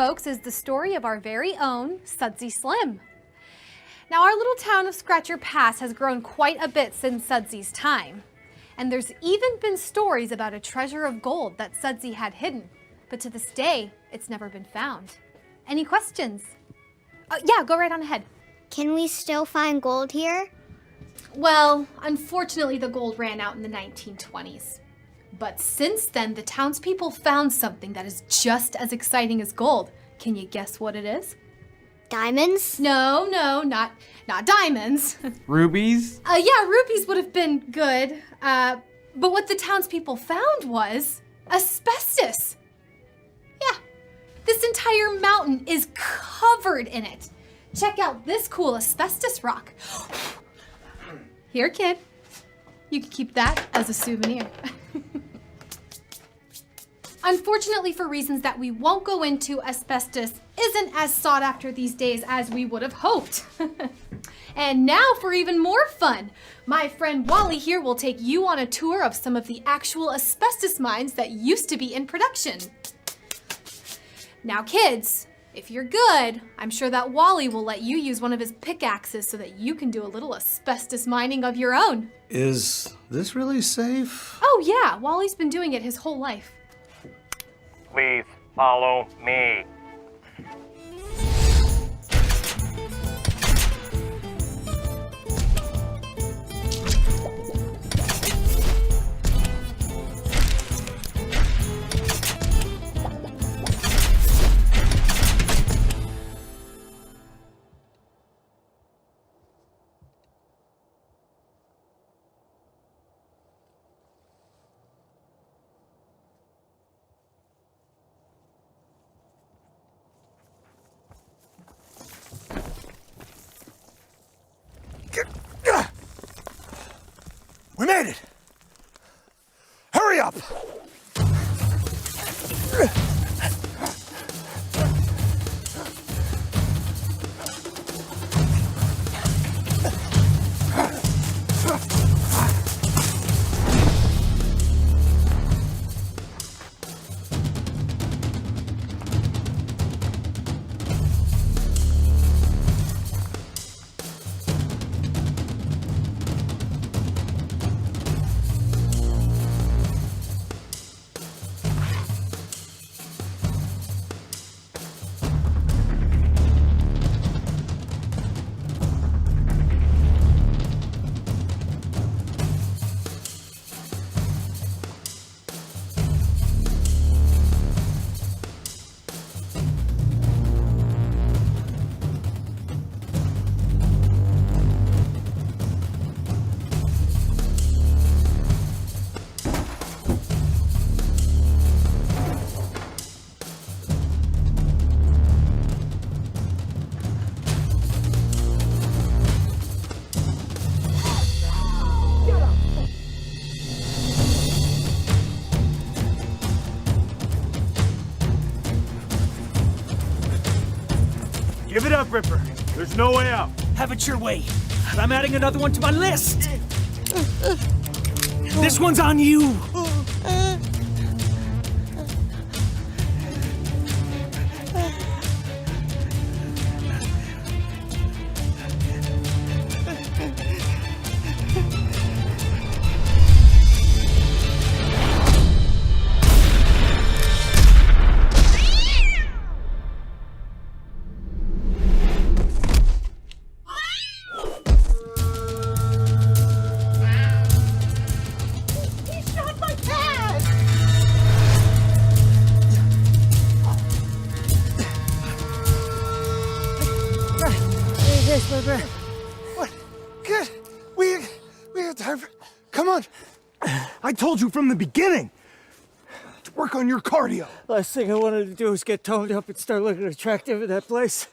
folks, is the story of our very own Sudsy Slim. Now, our little town of Scratcher Pass has grown quite a bit since Sudsy's time. And there's even been stories about a treasure of gold that Sudsy had hidden. But to this day, it's never been found. Any questions? Yeah, go right on ahead. Can we still find gold here? Well, unfortunately, the gold ran out in the 1920s. But since then, the townspeople found something that is just as exciting as gold. Can you guess what it is? Diamonds? No, not diamonds. Rubies? Yeah, rubies would have been good. But what the townspeople found was asbestos. Yeah, this entire mountain is covered in it. Check out this cool asbestos rock. Here, kid. You can keep that as a souvenir. Unfortunately, for reasons that we won't go into, asbestos isn't as sought after these days as we would have hoped. And now for even more fun, my friend Wally here will take you on a tour of some of the actual asbestos mines that used to be in production. Now kids, if you're good, I'm sure that Wally will let you use one of his pickaxes so that you can do a little asbestos mining of your own. Is this really safe? Oh yeah, Wally's been doing it his whole life. Please follow me. We made it! Hurry up! Give it up, Ripper. There's no way out. Have it your way. I'm adding another one to my list. This one's on you. What? Good. We have time for... Come on. I told you from the beginning to work on your cardio. Last thing I wanted to do was get toned up and start looking attractive in that place.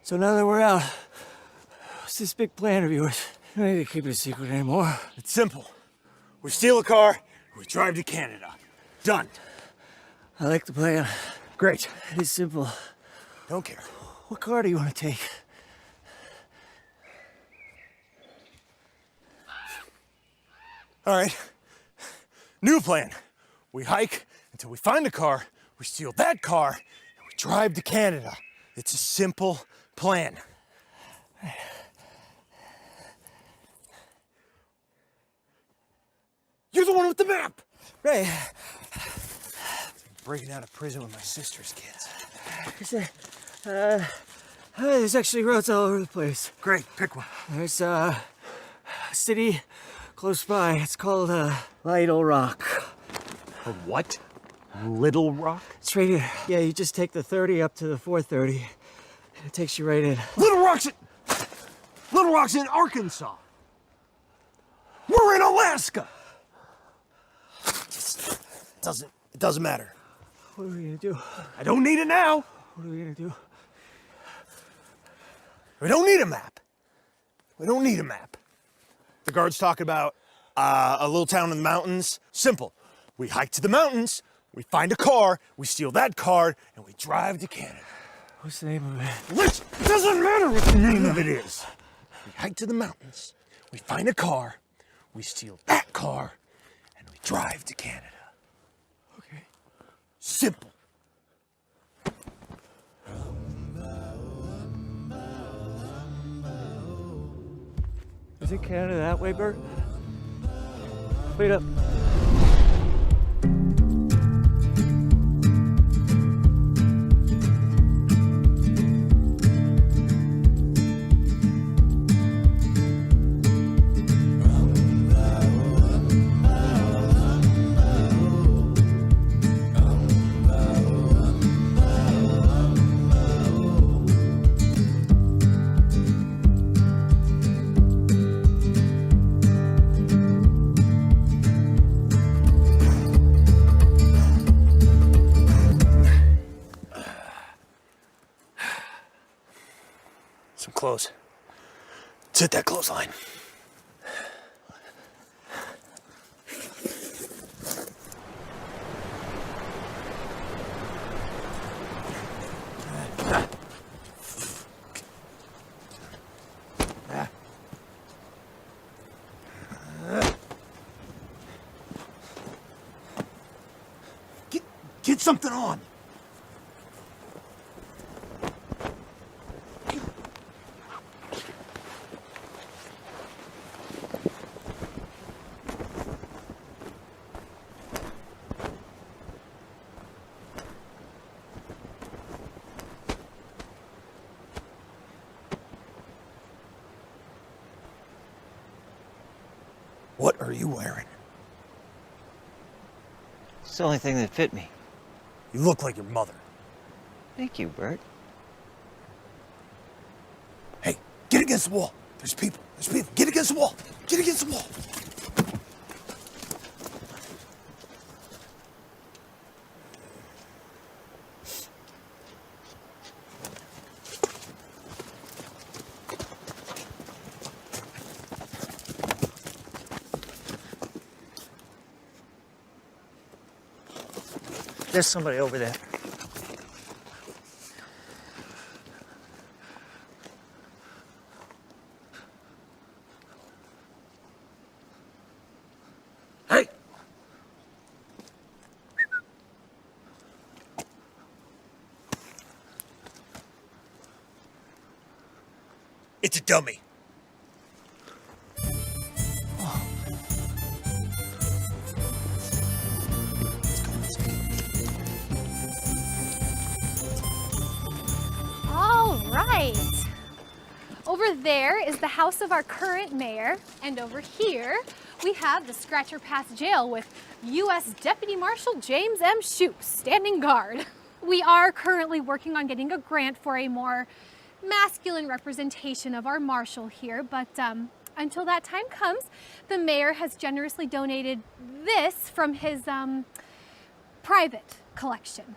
So now that we're out, what's this big plan of yours? You don't need to keep it a secret anymore. It's simple. We steal a car, we drive to Canada. Done. I like the plan. Great. It's simple. Don't care. What car do you want to take? All right. New plan. We hike until we find a car, we steal that car, and we drive to Canada. It's a simple plan. You're the one with the map! Right. Breaking out of prison with my sister's kids. There's actually roads all over the place. Great, pick one. There's a city close by. It's called Little Rock. A what? Little Rock? It's right here. Yeah, you just take the 30 up to the 430, and it takes you right in. Little Rock's in Arkansas. We're in Alaska. It doesn't matter. What are we gonna do? I don't need it now. What are we gonna do? We don't need a map. We don't need a map. The guards talk about a little town in the mountains. Simple. We hike to the mountains, we find a car, we steal that car, and we drive to Canada. What's the name of it? Which doesn't matter what the name of it is. We hike to the mountains, we find a car, we steal that car, and we drive to Canada. Okay. Simple. Is it Canada that way, Bert? Wait up. Some clothes. Let's hit that clothesline. Get something on. What are you wearing? It's the only thing that fit me. You look like your mother. Thank you, Bert. Hey, get against the wall. There's people. Get against the wall. Get against the wall. There's somebody over there. Hey! It's a dummy. All right. Over there is the house of our current mayor, and over here we have the Scratcher Pass jail with U.S. Deputy Marshal James M. Shoup standing guard. We are currently working on getting a grant for a more masculine representation of our marshal here, but until that time comes, the mayor has generously donated this from his private collection.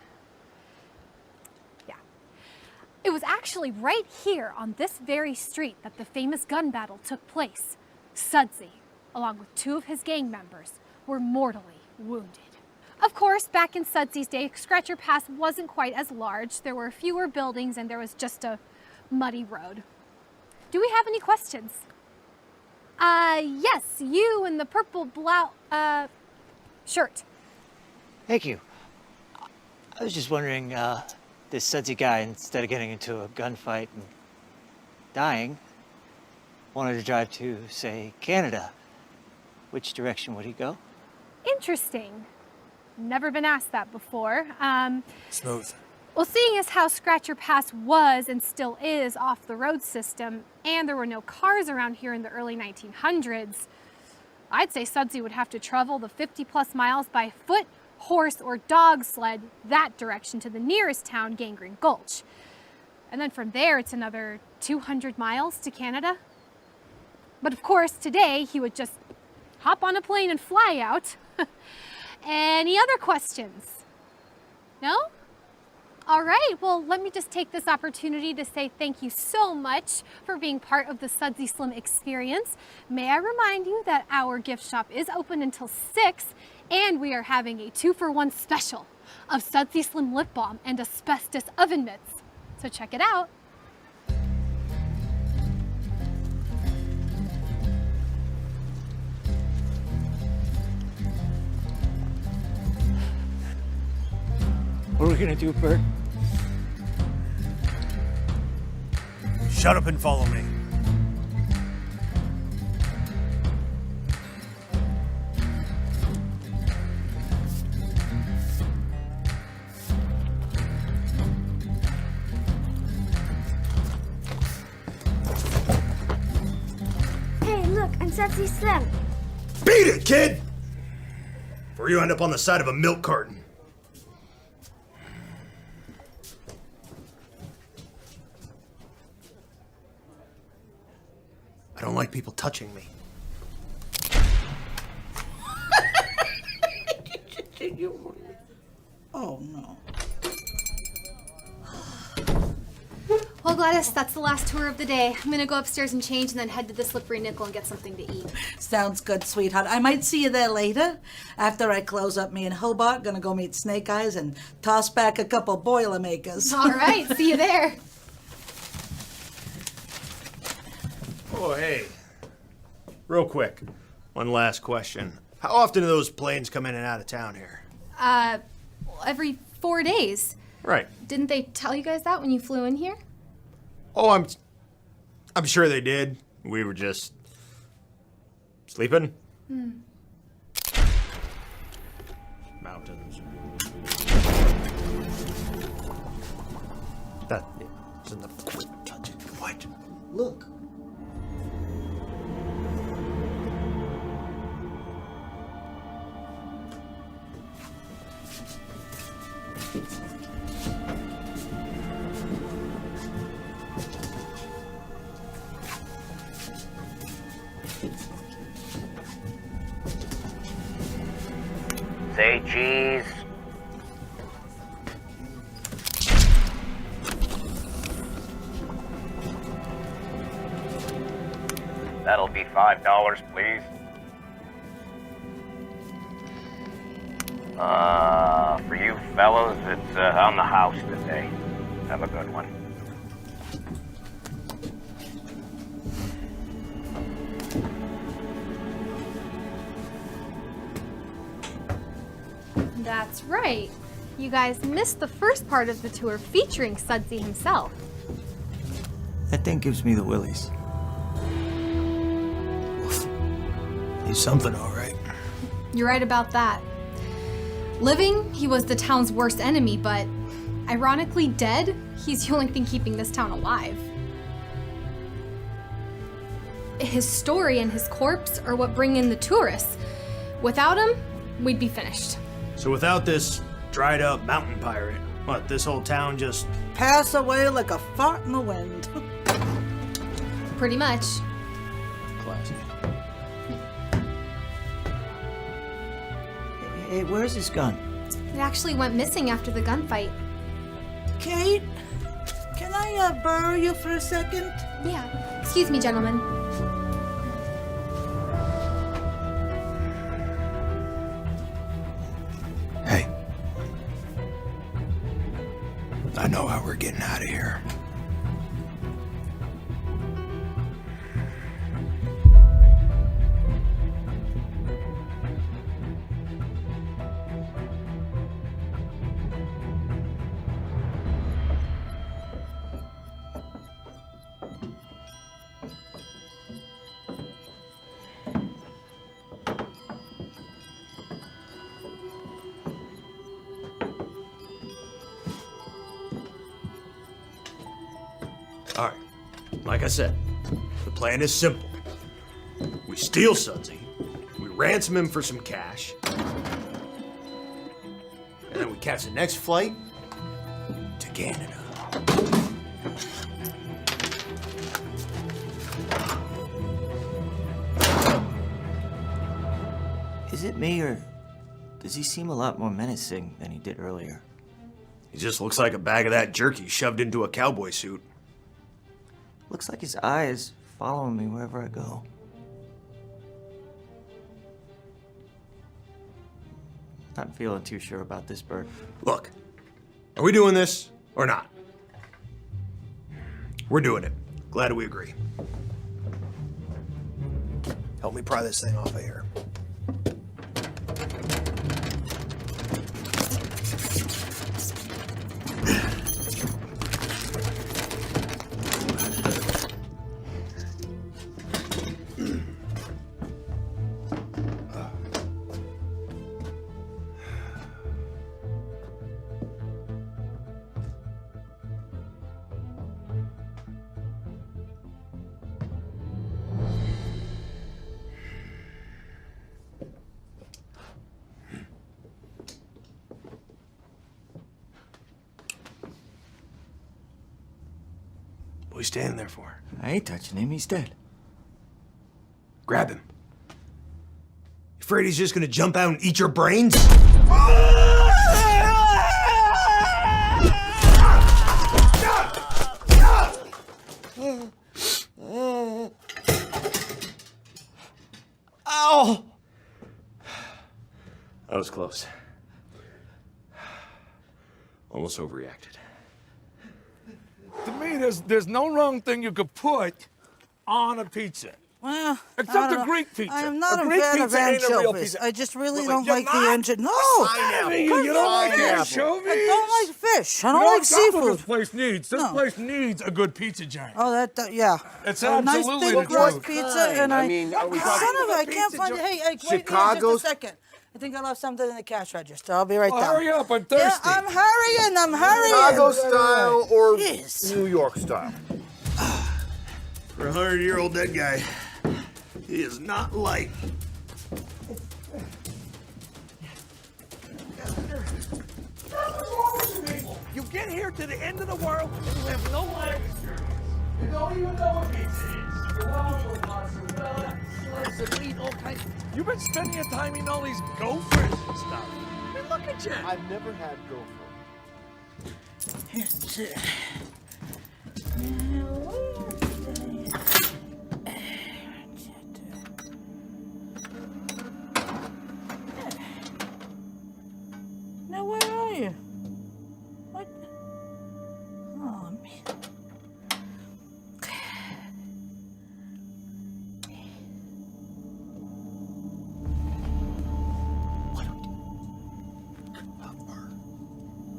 It was actually right here on this very street that the famous gun battle took place. Sudsy, along with 2 of his gang members, were mortally wounded. Of course, back in Sudsy's day, Scratcher Pass wasn't quite as large. There were fewer buildings and there was just a muddy road. Do we have any questions? Yes, you in the purple blouse, shirt. Thank you. I was just wondering, this sudsy guy, instead of getting into a gunfight and dying, wanted to drive to, say, Canada. Which direction would he go? Interesting. Never been asked that before. Smooth. Well, seeing as how Scratcher Pass was and still is off the road system, and there were no cars around here in the early 1900s, I'd say Sudsy would have to travel the 50+ miles by foot, horse, or dog sled that direction to the nearest town, Gangrene Gulch. And then from there, it's another 200 miles to Canada. But of course, today, he would just hop on a plane and fly out. Any other questions? No? All right, well, let me just take this opportunity to say thank you so much for being part of the Sudsy Slim experience. May I remind you that our gift shop is open until 6, and we are having a 2-for-1 special of Sudsy Slim lip balm and asbestos oven mitts. So check it out. What are we gonna do, Bert? Shut up and follow me. Hey, look, I'm Sudsy Slim. Beat it, kid! Before you end up on the side of a milk carton. I don't like people touching me. Oh, no. Well, Gladys, that's the last tour of the day. I'm gonna go upstairs and change and then head to the Slippery Nickel and get something to eat. Sounds good, sweetheart. I might see you there later. After I close up me and Hobart, gonna go meet Snake Eyes and toss back a couple Boilermakers. All right, see you there. Oh, hey. Real quick, one last question. How often do those planes come in and out of town here? Every 4 days. Right. Didn't they tell you guys that when you flew in here? Oh, I'm sure they did. We were just sleeping. Mountains. That isn't the touch it. What? Look. Say cheese. That'll be $5, please. For you fellows, it's on the house today. Have a good one. That's right. You guys missed the first part of the tour featuring Sudsy himself. That thing gives me the willies. He's something, all right. You're right about that. Living, he was the town's worst enemy, but ironically dead, he's the only thing keeping this town alive. His story and his corpse are what bring in the tourists. Without him, we'd be finished. So without this dried up mountain pirate, what, this whole town just... Pass away like a fart in the wind. Pretty much. Classy. Hey, where's his gun? It actually went missing after the gunfight. Kate, can I borrow you for a second? Yeah. Excuse me, gentlemen. Hey. I know how we're getting out of here. Like I said, the plan is simple. We steal Sudsy, we ransom him for some cash, and then we catch the next flight to Canada. Is it me, or does he seem a lot more menacing than he did earlier? He just looks like a bag of that jerky shoved into a cowboy suit. Looks like his eye is following me wherever I go. Not feeling too sure about this, Bert. Look, are we doing this or not? We're doing it. Glad we agree. Help me pry this thing off of here. What are you standing there for? I ain't touching him, he's dead. Grab him. You afraid he's just gonna jump out and eat your brains? Ow! That was close. Almost overreacted. To me, there's no wrong thing you could put on a pizza. Well, Except I don't a know. Greek pizza. I'm not A a Greek fan of pizza ain't a real anchovies. pizza. I just really Wait, don't you're like not? the engine. No, You don't like anchovies? I don't like fish. I don't You know, like that's what seafood. this place needs. This No. place needs a good pizza giant. Oh, yeah. It's a nice absolutely big the crust truth. pizza, and I mean, are we son talking of a, I about can't pizza find it. joint? Hey, wait here Chicago's- just a second. I think I left something in the cash register. I'll be right Well, down. hurry up, I'm Yeah, thirsty. I'm hurrying. Chicago style or Yes. New York style? For a 100-year-old dead guy, he is not light. You get here to the end of the world and you have no life experience. You don't even know what pizza is. You want to mozzarella, slice of meat, all kinds. You've been spending your time eating all these gophers and stuff. I mean, look at you. I've never had gopher. Now, where are you? What? Oh, man.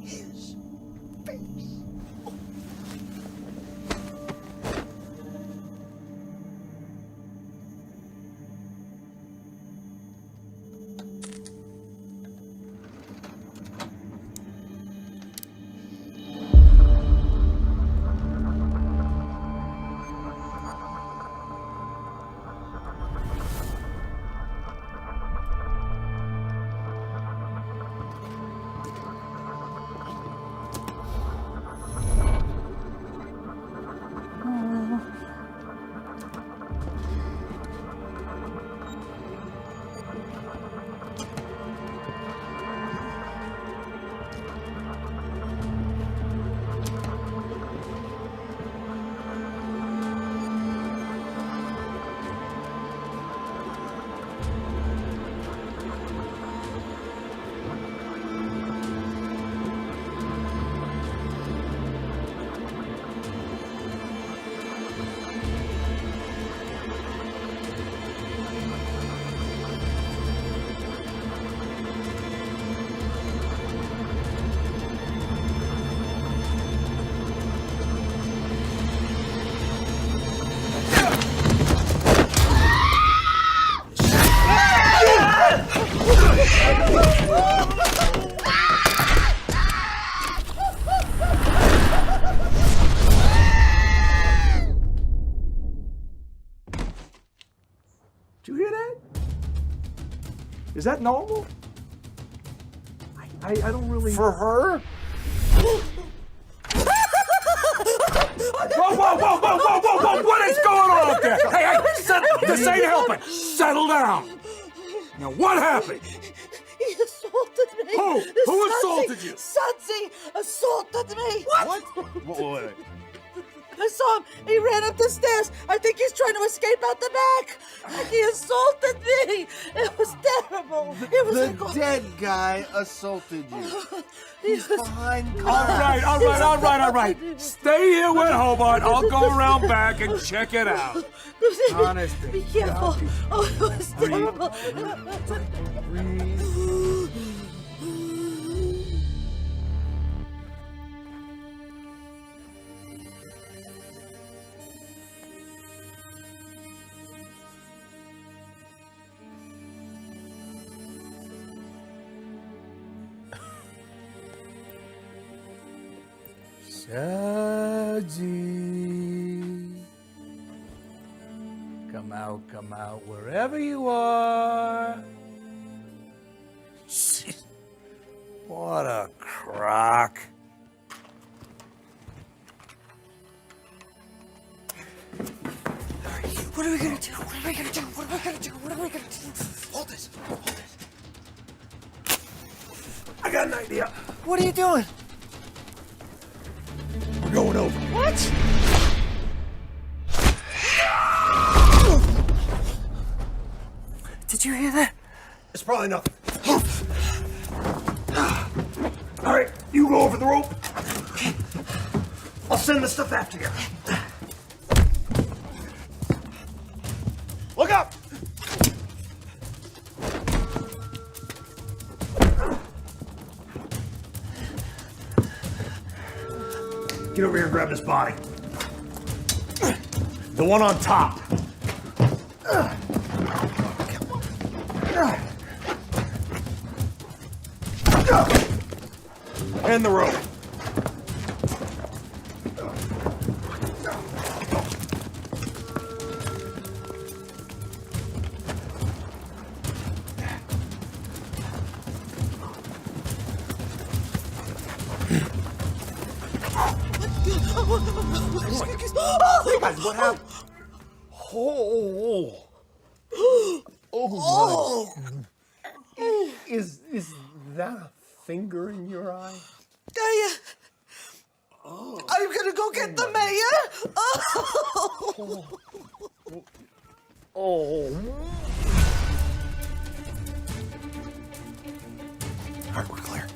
His face. Did you hear that? Is that normal? I don't really... For her? Whoa! What is going on up there? Hey, this ain't helping. Settle down. Now, what happened? He assaulted me. Who? Who assaulted you? Sudsy assaulted me. What? Wait. I saw him. He ran up the stairs. I think he's trying to escape out the back. And he assaulted me. It was terrible. It was The dead guy assaulted you. He's Behind All right. Stay here with Hobart. I'll go around back and check it out. Honest. Be careful. Oh, it was terrible. Sudsy. Come out, wherever you are. What a crock. What are we gonna do? Hold this. I got an idea. What are you doing? We're going over. What? Did you hear that? It's probably nothing. All right, you go over the rope. I'll send the stuff after you. Look up! Get over here and grab this body. The one on top. And the rope. Guys, what happened? Oh my. Is that a finger in your eye? I'm gonna go get the mayor. Oh. All right, we're clear.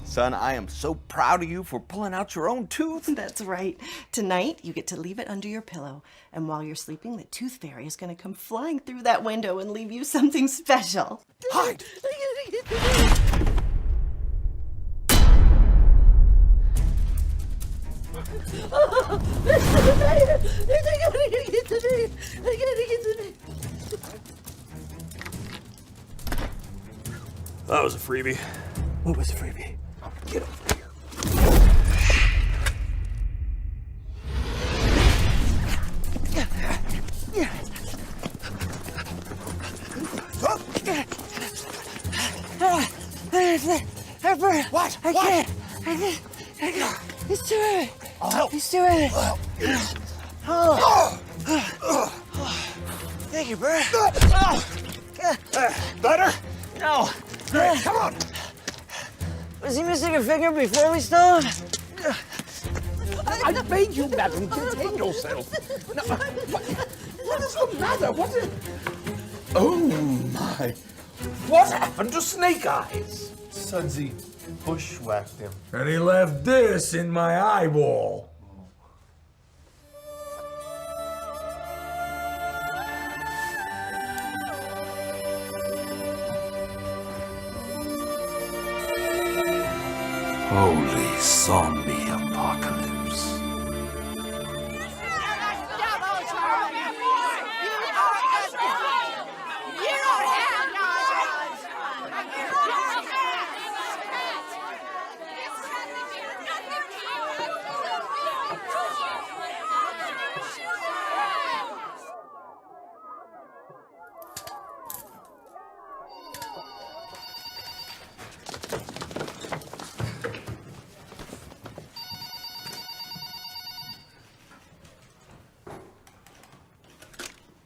Son, I am so proud of you for pulling out your own tooth. That's right. Tonight, you get to leave it under your pillow. And while you're sleeping, the tooth fairy is going to come flying through that window and leave you something special. Hide! That was a freebie. What was freebie? Get over here. What? I can't. It's too heavy. I'll help. It's too heavy. Oh. Thank you, Bert. Better? No. Great, come on. Was he missing a finger before we stoned? I made you, madam. Contain yourself. No, what is the matter? What is... Oh, my. What happened to Snake Eyes? Sudsy bushwhacked him. And he left this in my eyeball. Holy zombie apocalypse.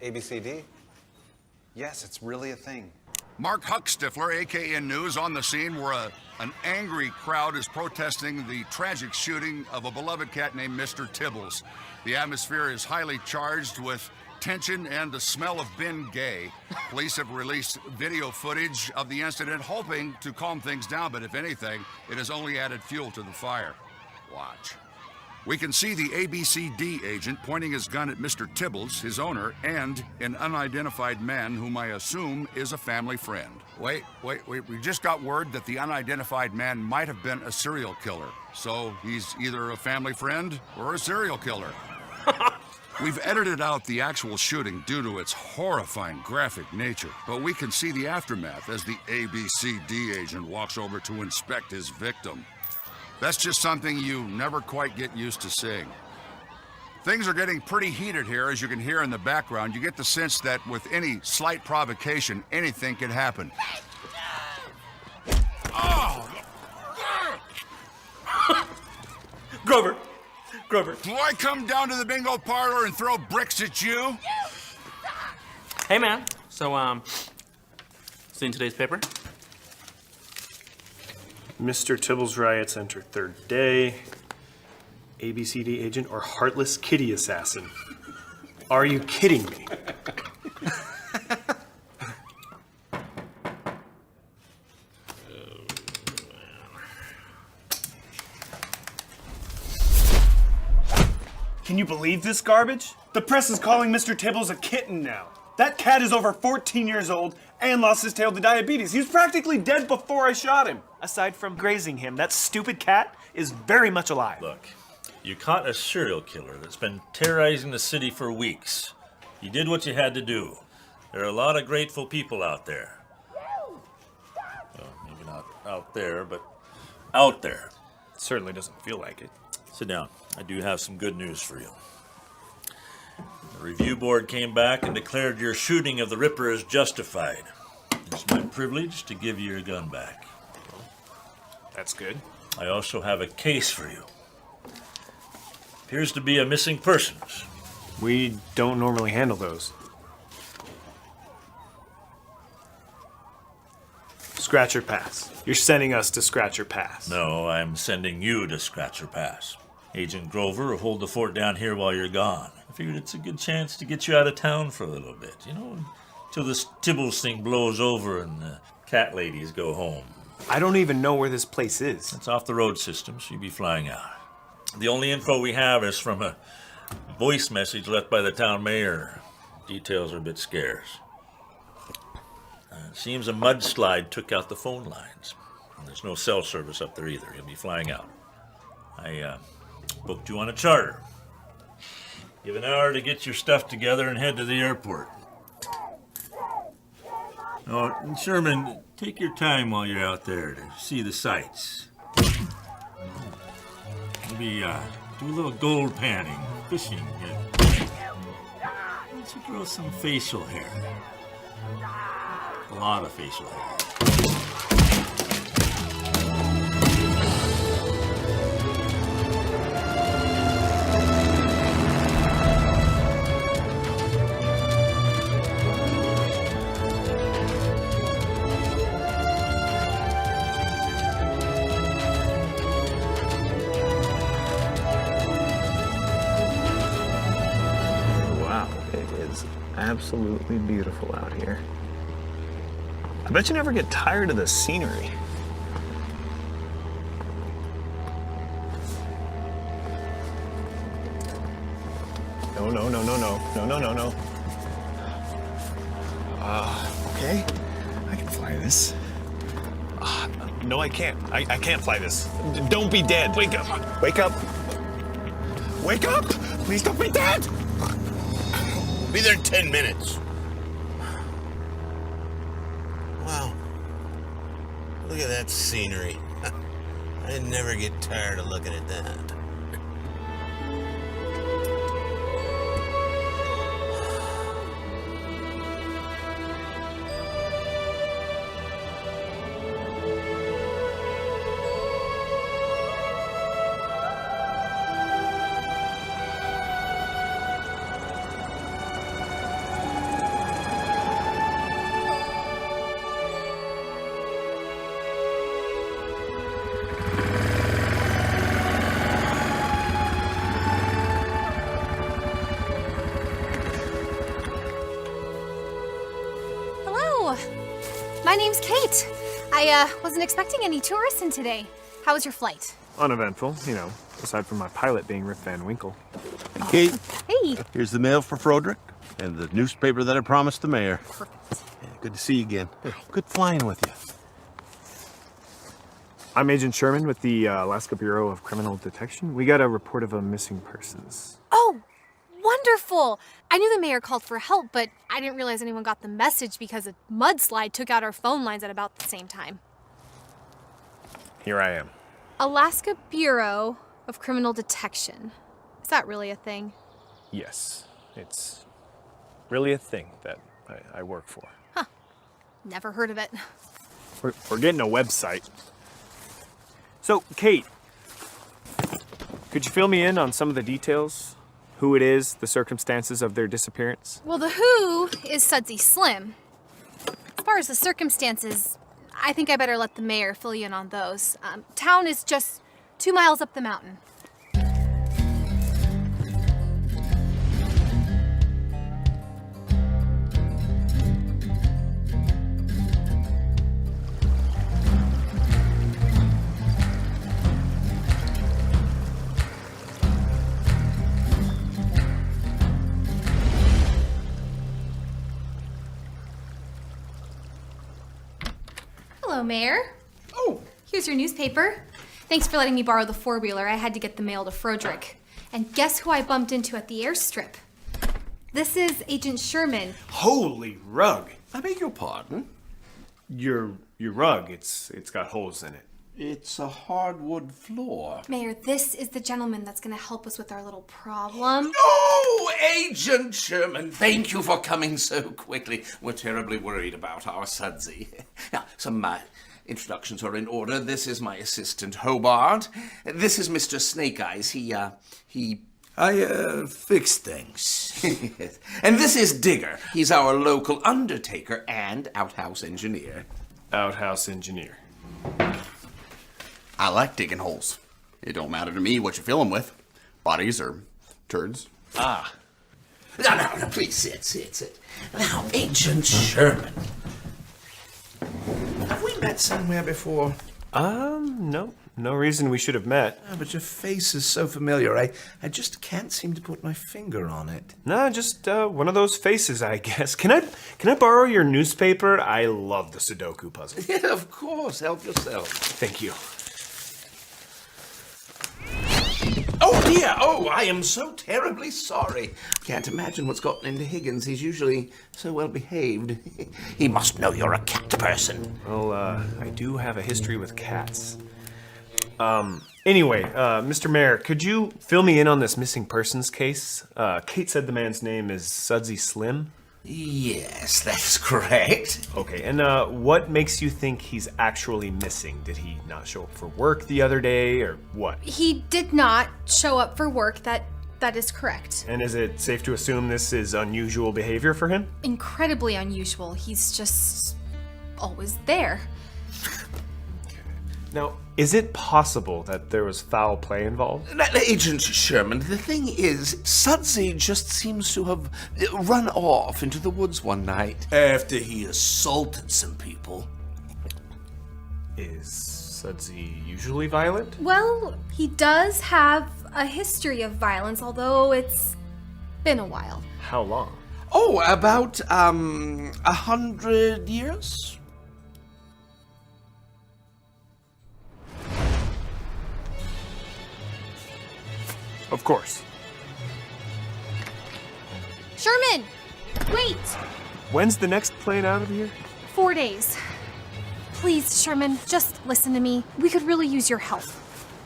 ABCD? Yes, it's really a thing. Mark Huckstifler, AKN News, on the scene where an angry crowd is protesting the tragic shooting of a beloved cat named Mr. Tibbles. The atmosphere is highly charged with tension and the smell of Ben Gay. Police have released video footage of the incident, hoping to calm things down, but if anything, it has only added fuel to the fire. Watch. We can see the ABCD agent pointing his gun at Mr. Tibbles, his owner, and an unidentified man whom I assume is a family friend. Wait, we just got word that the unidentified man might have been a serial killer. So he's either a family friend or a serial killer. We've edited out the actual shooting due to its horrifying graphic nature, but we can see the aftermath as the ABCD agent walks over to inspect his victim. That's just something you never quite get used to seeing. Things are getting pretty heated here, as you can hear in the background. You get the sense that with any slight provocation, anything can happen. Oh! Grover! Do I come down to the bingo parlor and throw bricks at you? Hey, man. So, seen today's paper? Mr. Tibbles riots enter third day. ABCD agent or heartless kitty assassin. Are you kidding me? Can you believe this garbage? The press is calling Mr. Tibbles a kitten now. That cat is over 14 years old and lost his tail to diabetes. He was practically dead before I shot him. Aside from grazing him, that stupid cat is very much alive. Look, you caught a serial killer that's been terrorizing the city for weeks. You did what you had to do. There are a lot of grateful people out there. Well, maybe not out there, but out there. It certainly doesn't feel like it. Sit down. I do have some good news for you. The review board came back and declared your shooting of the Ripper is justified. It's my privilege to give you your gun back. That's good. I also have a case for you. Appears to be a missing persons. We don't normally handle those. Scratcher Pass. You're sending us to Scratcher Pass. No, I'm sending you to Scratcher Pass. Agent Grover will hold the fort down here while you're gone. I figured it's a good chance to get you out of town for a little bit, you know, until this Tibbles thing blows over and the cat ladies go home. I don't even know where this place is. It's off the road system, so you'll be flying out. The only info we have is from a voice message left by the town mayor. Details are a bit scarce. It seems a mudslide took out the phone lines. And there's no cell service up there either. You'll be flying out. I booked you on a charter. You have an hour to get your stuff together and head to the airport. Oh, Sherman, take your time while you're out there to see the sights. Maybe do a little gold panning, fishing. Let's grow some facial hair. A lot of facial hair. Absolutely beautiful out here. I bet you never get tired of the scenery. No. Okay, I can fly this. No, I can't. I can't fly this. Don't be dead. Wake up. Wake up. Wake up! Please don't be dead! Be there in 10 minutes. Wow. Look at that scenery. I never get tired of looking at that. My name's Kate. I wasn't expecting any tourists in today. How was your flight? Uneventful, you know, aside from my pilot being Rip Van Winkle. Kate, Hey. here's the mail for Froderick and the newspaper that I promised the mayor. Perfect. Yeah, good to see you again. Good flying with you. I'm Agent Sherman with the Alaska Bureau of Criminal Detection. We got a report of a missing persons. Oh, wonderful! I knew the mayor called for help, but I didn't realize anyone got the message because a mudslide took out our phone lines at about the same time. Here I am. Alaska Bureau of Criminal Detection. Is that really a thing? Yes, it's really a thing that I work for. Huh. Never heard of it. We're getting a website. So, Kate, could you fill me in on some of the details? Who it is, the circumstances of their disappearance? Well, the who is Sudsy Slim. As far as the circumstances, I think I better let the mayor fill you in on those. Town is just 2 miles up the mountain. Hello, Mayor. Oh. Here's your newspaper. Thanks for letting me borrow the four-wheeler. I had to get the mail to Froderick. And guess who I bumped into at the airstrip? This is Agent Sherman. Holy rug! I beg your pardon? Your rug, it's got holes in it. It's a hardwood floor. Mayor, this is the gentleman that's going to help us with our little problem. Oh, Agent Sherman, thank you for coming so quickly. We're terribly worried about our Sudsy. Now, some introductions are in order. This is my assistant, Hobart. This is Mr. Snake Eyes. I fix things. Yes. And this is Digger. He's our local undertaker and outhouse engineer. Outhouse engineer. I like digging holes. It don't matter to me what you fill them with. Bodies or turds. Ah. No, please sit. Now, Agent Sherman. Have we met somewhere before? No. No reason we should have met. But your face is so familiar, I just can't seem to put my finger on it. No, just one of those faces, I guess. Can I borrow your newspaper? I love the Sudoku puzzle. Yeah, of course. Help yourself. Thank you. Oh, dear. Oh, I am so terribly sorry. Can't imagine what's gotten into Higgins. He's usually so well behaved. He must know you're a cat person. Well, I do have a history with cats. Anyway, Mr. Mayor, could you fill me in on this missing persons case? Kate said the man's name is Sudsy Slim. Yes, that's correct. Okay, and what makes you think he's actually missing? Did he not show up for work the other day, or what? He did not show up for work. That is correct. And is it safe to assume this is unusual behavior for him? Incredibly unusual. He's just always there. Now, is it possible that there was foul play involved? Agent Sherman, the thing is, Sudsy just seems to have run off into the woods one night. After he assaulted some people. Is Sudsy usually violent? Well, he does have a history of violence, although it's been a while. How long? Oh, about, 100 years? Of course. Sherman! Wait! When's the next plane out of here? 4 days. Please, Sherman, just listen to me. We could really use your help.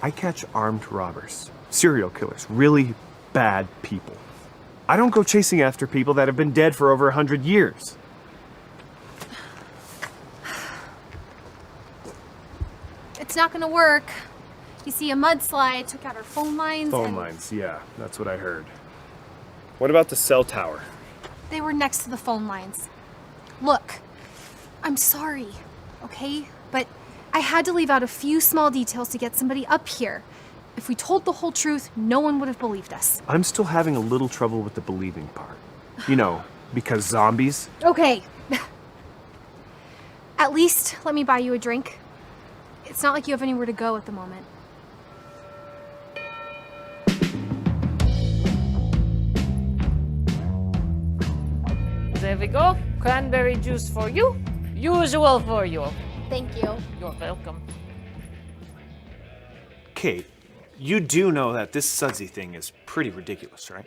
I catch armed robbers, serial killers, really bad people. I don't go chasing after people that have been dead for over 100 years. It's not gonna work. You see, a mudslide took out our phone lines. Phone lines, yeah, that's what I heard. What about the cell tower? They were next to the phone lines. Look, I'm sorry, okay? But I had to leave out a few small details to get somebody up here. If we told the whole truth, no one would have believed us. I'm still having a little trouble with the believing part. You know, because zombies. Okay. At least let me buy you a drink. It's not like you have anywhere to go at the moment. There we go. Cranberry juice for you. Usual for you. Thank you. You're welcome. Kate, you do know that this sudsy thing is pretty ridiculous, right?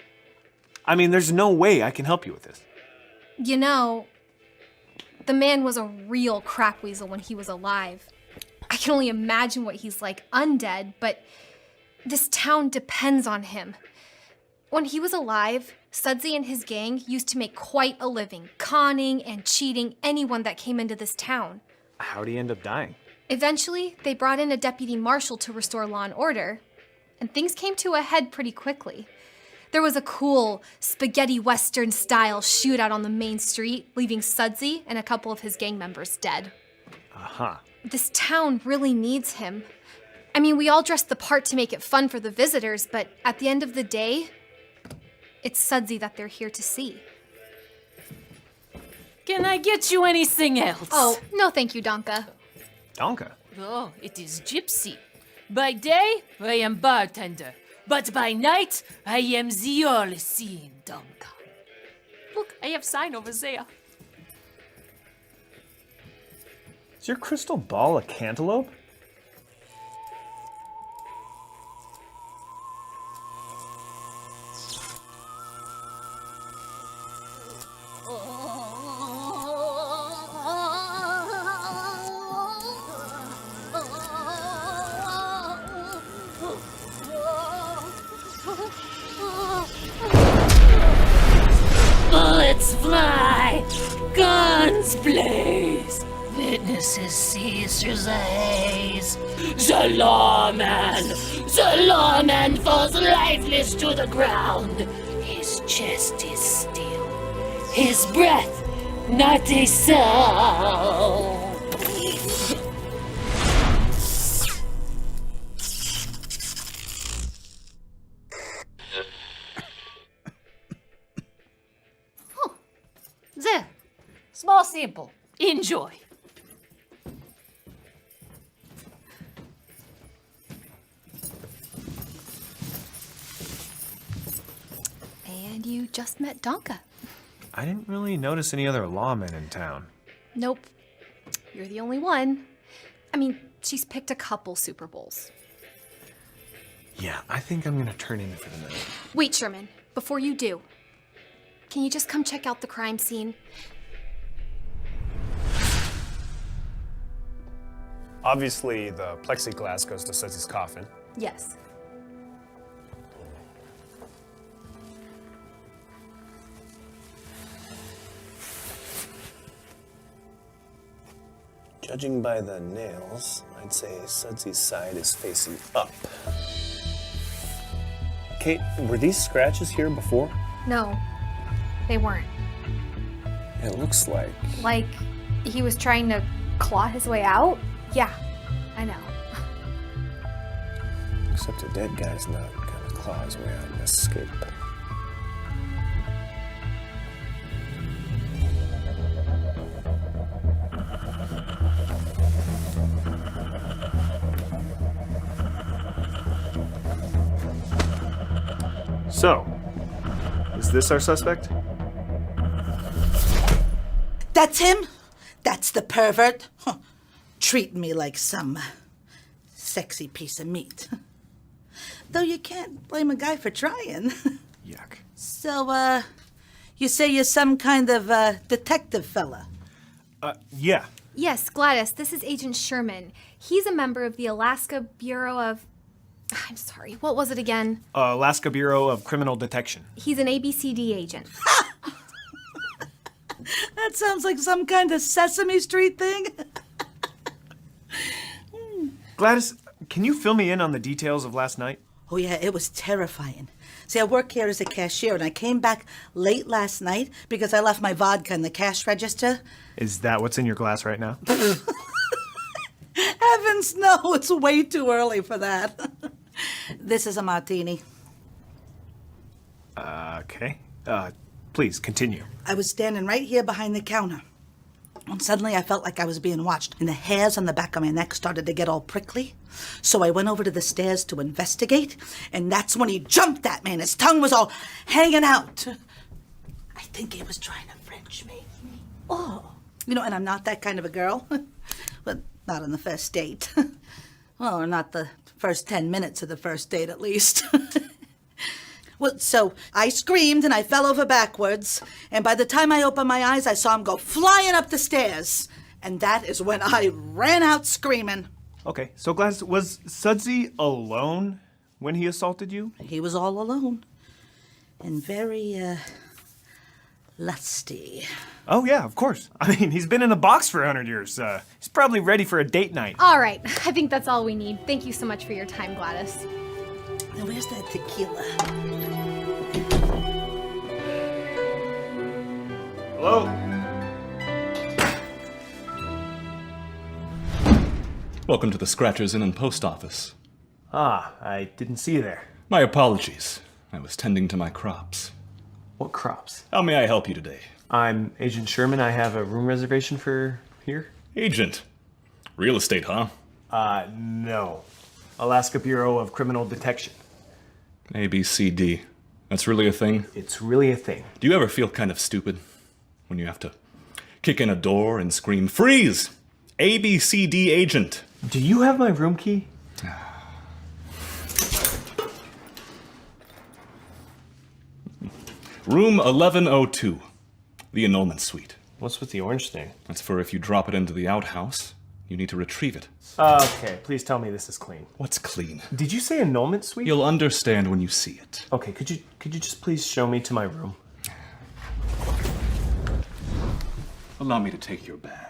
I mean, there's no way I can help you with this. You know, the man was a real crap weasel when he was alive. I can only imagine what he's like undead, but this town depends on him. When he was alive, Sudsy and his gang used to make quite a living, conning and cheating anyone that came into this town. How'd he end up dying? Eventually, they brought in a deputy marshal to restore law and order, and things came to a head pretty quickly. There was a cool spaghetti western style shootout on the main street, leaving Sudsy and a couple of his gang members dead. Uh-huh. This town really needs him. I mean, we all dress the part to make it fun for the visitors, but at the end of the day, it's Sudsy that they're here to see. Can I get you anything else? Oh, no thank you, Donka. Donka? Oh, it is Gypsy. By day, I am bartender. But by night, I am the all-seeing Donka. Look, I have sign over there. Is your crystal ball a cantaloupe? Bullets fly, guns blaze, witnesses cease your gaze. The lawman falls lifeless to the ground. His chest is still, his breath not a sound. There. Small sample. Enjoy. And you just met Donka. I didn't really notice any other lawmen in town. Nope. You're the only one. I mean, she's picked a couple Super Bowls. Yeah, I think I'm gonna turn in for the night. Wait, Sherman, before you do, can you just come check out the crime scene? Obviously, the plexiglass goes to Sudsy's coffin. Yes. Judging by the nails, I'd say Sudsy's side is facing up. Kate, were these scratches here before? No, they weren't. It looks like... Like he was trying to claw his way out? Yeah, I know. Except a dead guy's not gonna claw his way out and escape. So, is this our suspect? That's him? That's the pervert? Huh. Treating me like some sexy piece of meat. Though you can't blame a guy for trying. Yuck. So, you say you're some kind of detective fella? Yeah. Yes, Gladys, this is Agent Sherman. He's a member of the Alaska Bureau of... I'm sorry, what was it again? Alaska Bureau of Criminal Detection. He's an ABCD agent. That sounds like some kind of Sesame Street thing. Gladys, can you fill me in on the details of last night? Oh yeah, it was terrifying. See, I work here as a cashier, and I came back late last night because I left my vodka in the cash register. Is that what's in your glass right now? Heavens, no, it's way too early for that. This is a martini. Okay. Please, continue. I was standing right here behind the counter And suddenly I felt like I was being watched, and the hairs on the back of my neck started to get all prickly. So I went over to the stairs to investigate, and that's when he jumped at me, and his tongue was all hanging out. I think he was trying to French me. Oh. You know, and I'm not that kind of a girl. But not on the first date. Well, or not the first 10 minutes of the first date, at least. Well, so I screamed and I fell over backwards, and by the time I opened my eyes, I saw him go flying up the stairs. And that is when I ran out screaming. Okay, so Gladys, was Sudsy alone when he assaulted you? He was all alone. And very, lusty. Oh, yeah, of course. I mean, he's been in a box for 100 years. He's probably ready for a date night. All right, I think that's all we need. Thank you so much for your time, Gladys. Now, where's that tequila? Hello? Welcome to the Scratchers Inn and Post Office. Ah, I didn't see you there. My apologies. I was tending to my crops. What crops? How may I help you today? I'm Agent Sherman. I have a room reservation for here. Agent? Real estate, huh? No. Alaska Bureau of Criminal Detection. ABCD. That's really a thing? It's really a thing. Do you ever feel kind of stupid when you have to kick in a door and scream, "Freeze! ABCD agent"? Do you have my room key? Room 1102. The annulment suite. What's with the orange thing? That's for if you drop it into the outhouse, you need to retrieve it. Okay, please tell me this is clean. What's clean? Did you say annulment suite? You'll understand when you see it. Okay, could you just please show me to my room? Allow me to take your bag.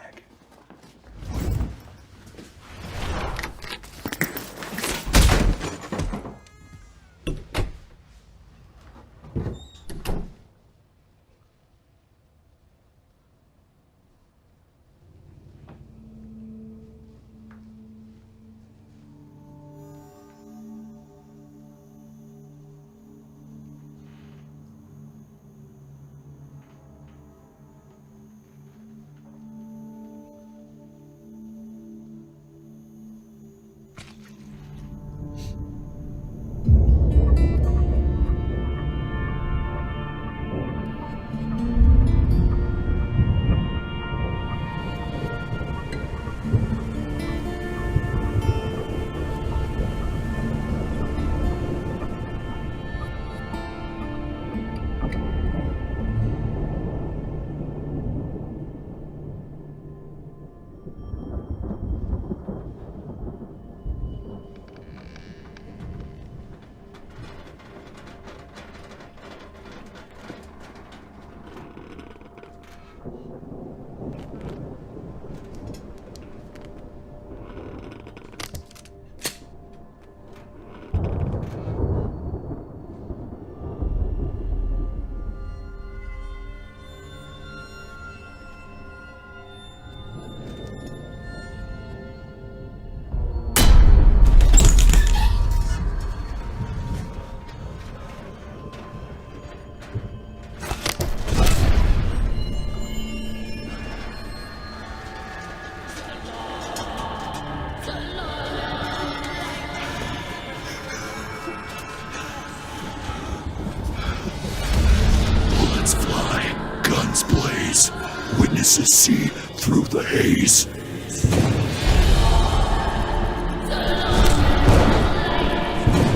Witnesses see through the haze.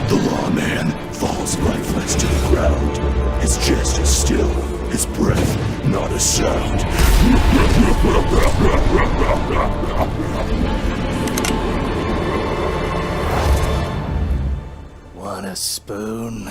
The lawman falls lifeless to the ground. His chest is still, his breath not a sound. Want a spoon?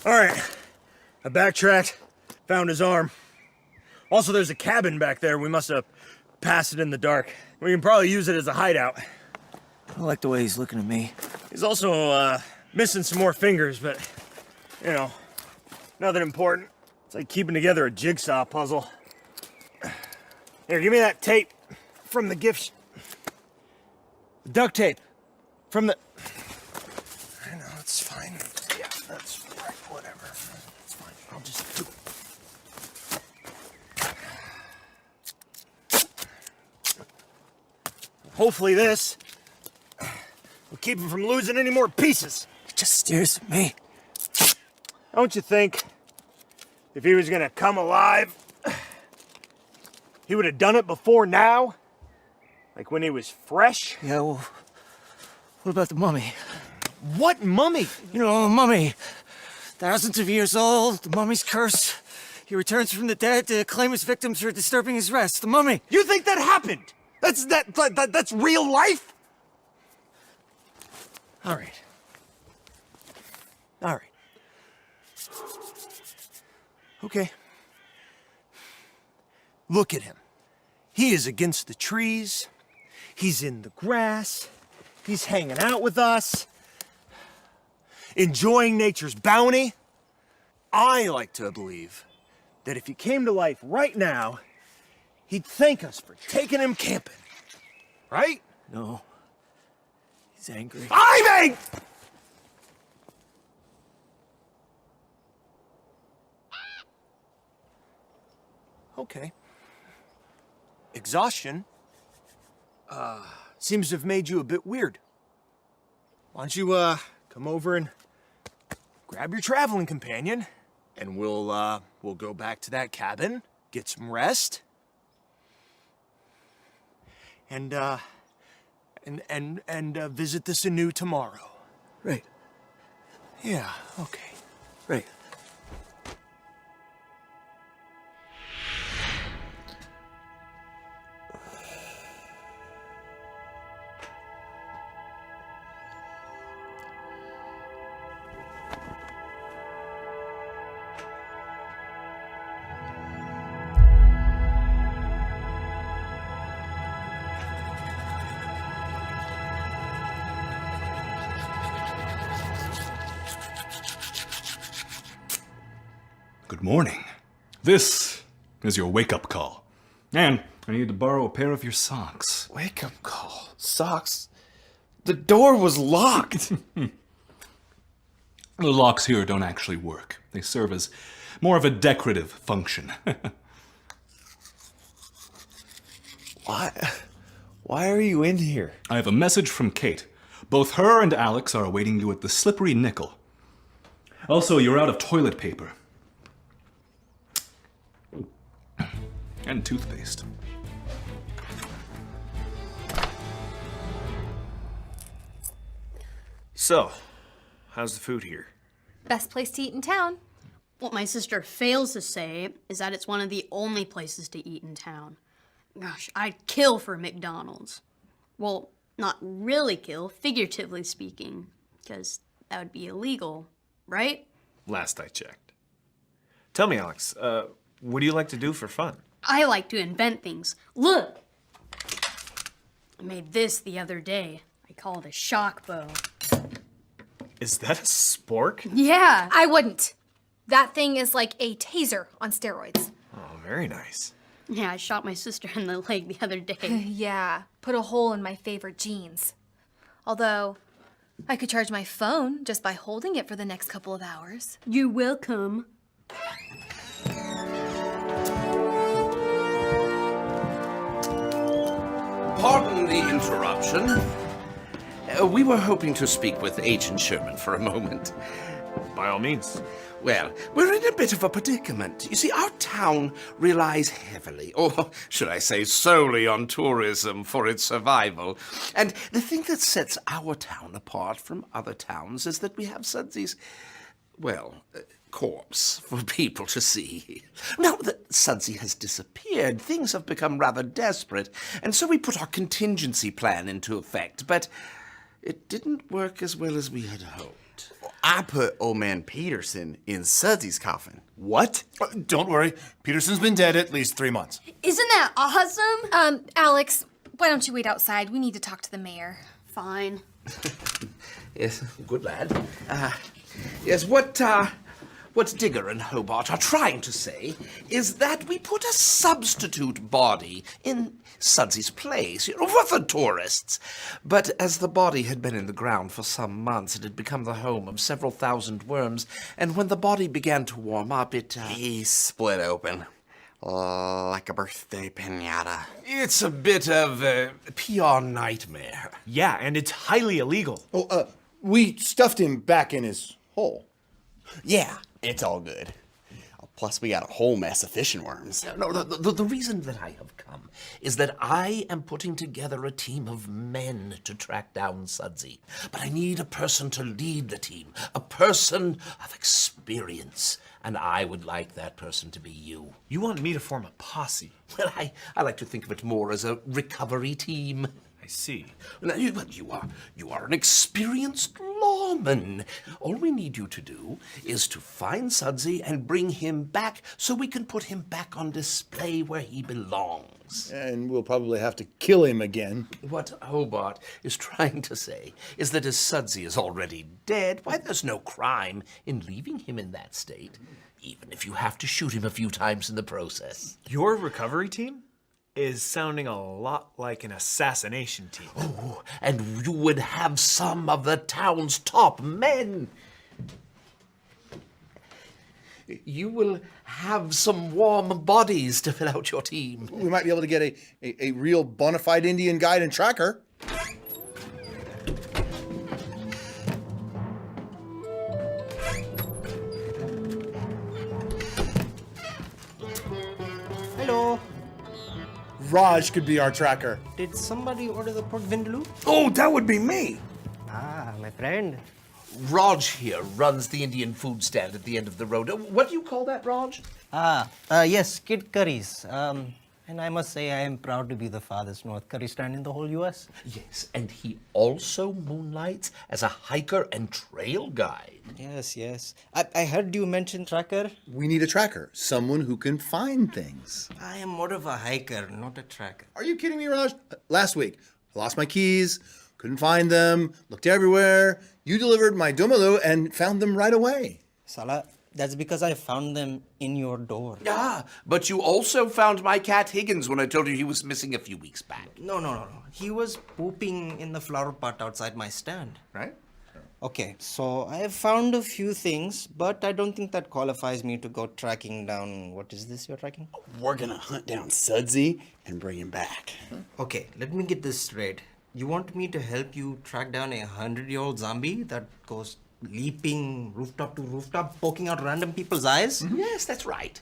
All right. I backtracked, found his arm. Also, there's a cabin back there. We must have passed it in the dark. We can probably use it as a hideout. I like the way he's looking at me. He's also, missing some more fingers, but, you know, nothing important. It's like keeping together a jigsaw puzzle. Here, give me that tape from the gift. Duct tape from the... I know, it's fine. Yeah, that's right, whatever. It's fine, I'll just do it. Hopefully this will keep him from losing any more pieces. He just stares at me. Don't you think if he was gonna come alive, he would have done it before now? Like when he was fresh? Yeah, well, what about the mummy? What mummy? You know, a mummy. Thousands of years old, the mummy's curse. He returns from the dead to claim his victims for disturbing his rest. The mummy. You think that happened? That's real life? All right. All right. Okay. Look at him. He is against the trees. He's in the grass. He's hanging out with us. Enjoying nature's bounty. I like to believe that if he came to life right now, he'd thank us for taking him camping. Right? No. He's angry. I'm angry! Okay. Exhaustion, seems to have made you a bit weird. Why don't you, come over and grab your traveling companion, and we'll go back to that cabin, get some rest, and visit the Sanu tomorrow. Right. Yeah, okay. Right. Good morning. This is your wake-up call. And I need to borrow a pair of your socks. Wake-up call? Socks? The door was locked! The locks here don't actually work. They serve as more of a decorative function. Why are you in here? I have a message from Kate. Both her and Alex are awaiting you at the Slippery Nickel. Also, you're out of toilet paper. And toothpaste. So, how's the food here? Best place to eat in town. What my sister fails to say is that it's one of the only places to eat in town. Gosh, I'd kill for McDonald's. Well, not really kill, figuratively speaking, because that would be illegal, right? Last I checked. Tell me, Alex, what do you like to do for fun? I like to invent things. Look! I made this the other day. I call it a shock bow. Is that a spork? Yeah, I wouldn't. That thing is like a taser on steroids. Oh, very nice. Yeah, I shot my sister in the leg the other day. Yeah, put a hole in my favorite jeans. Although, I could charge my phone just by holding it for the next couple of hours. You're welcome. Pardon the interruption. We were hoping to speak with Agent Sherman for a moment. By all means. Well, we're in a bit of a predicament. You see, our town relies heavily, or should I say solely, on tourism for its survival. And the thing that sets our town apart from other towns is that we have Sudsy's, well, corpse for people to see. Now that Sudsy has disappeared, things have become rather desperate, and so we put our contingency plan into effect, but it didn't work as well as we had hoped. I put old man Peterson in Sudsy's coffin. What? Don't worry. Peterson's been dead at least 3 months. Isn't that awesome? Alex, why don't you wait outside? We need to talk to the mayor. Fine. Yes, good lad. Yes, what Digger and Hobart are trying to say is that we put a substitute body in Sudsy's place, for the tourists. But as the body had been in the ground for some months, it had become the home of several thousand worms, and when the body began to warm up, He split open. Like a birthday pinata. It's a bit of a PR nightmare. Yeah, and it's highly illegal. Oh, we stuffed him back in his hole. Yeah, it's all good. Plus, we got a whole mess of fishing worms. No, the reason that I have come is that I am putting together a team of men to track down Sudsy. But I need a person to lead the team, a person of experience. And I would like that person to be you. You want me to form a posse? Well, I like to think of it more as a recovery team. I see. Now, you are an experienced lawman. All we need you to do is to find Sudsy and bring him back so we can put him back on display where he belongs. And we'll probably have to kill him again. What Hobart is trying to say is that as Sudsy is already dead, why, there's no crime in leaving him in that state, even if you have to shoot him a few times in the process. Your recovery team is sounding a lot like an assassination team. Oh, and you would have some of the town's top men. You will have some warm bodies to fill out your team. We might be able to get a real bona fide Indian guide and tracker. Hello. Raj could be our tracker. Did somebody order the pork vindaloo? Oh, that would be me. Ah, my friend. Raj here runs the Indian food stand at the end of the road. What do you call that, Raj? Yes, Kid Curries. And I must say I am proud to be the farthest north curry stand in the whole U.S. Yes, and he also moonlights as a hiker and trail guide. Yes. I heard you mention tracker. We need a tracker, someone who can find things. I am more of a hiker, not a tracker. Are you kidding me, Raj? Last week, I lost my keys, couldn't find them, looked everywhere. You delivered my dumalu and found them right away. Salah, that's because I found them in your door. But you also found my cat Higgins when I told you he was missing a few weeks back. No. He was pooping in the flower pot outside my stand. Right? Okay, so I have found a few things, but I don't think that qualifies me to go tracking down... What is this you're tracking? We're gonna hunt down Sudsy and bring him back. Okay, let me get this straight. You want me to help you track down a 100-year-old zombie that goes leaping rooftop to rooftop, poking out random people's eyes? Yes, that's right.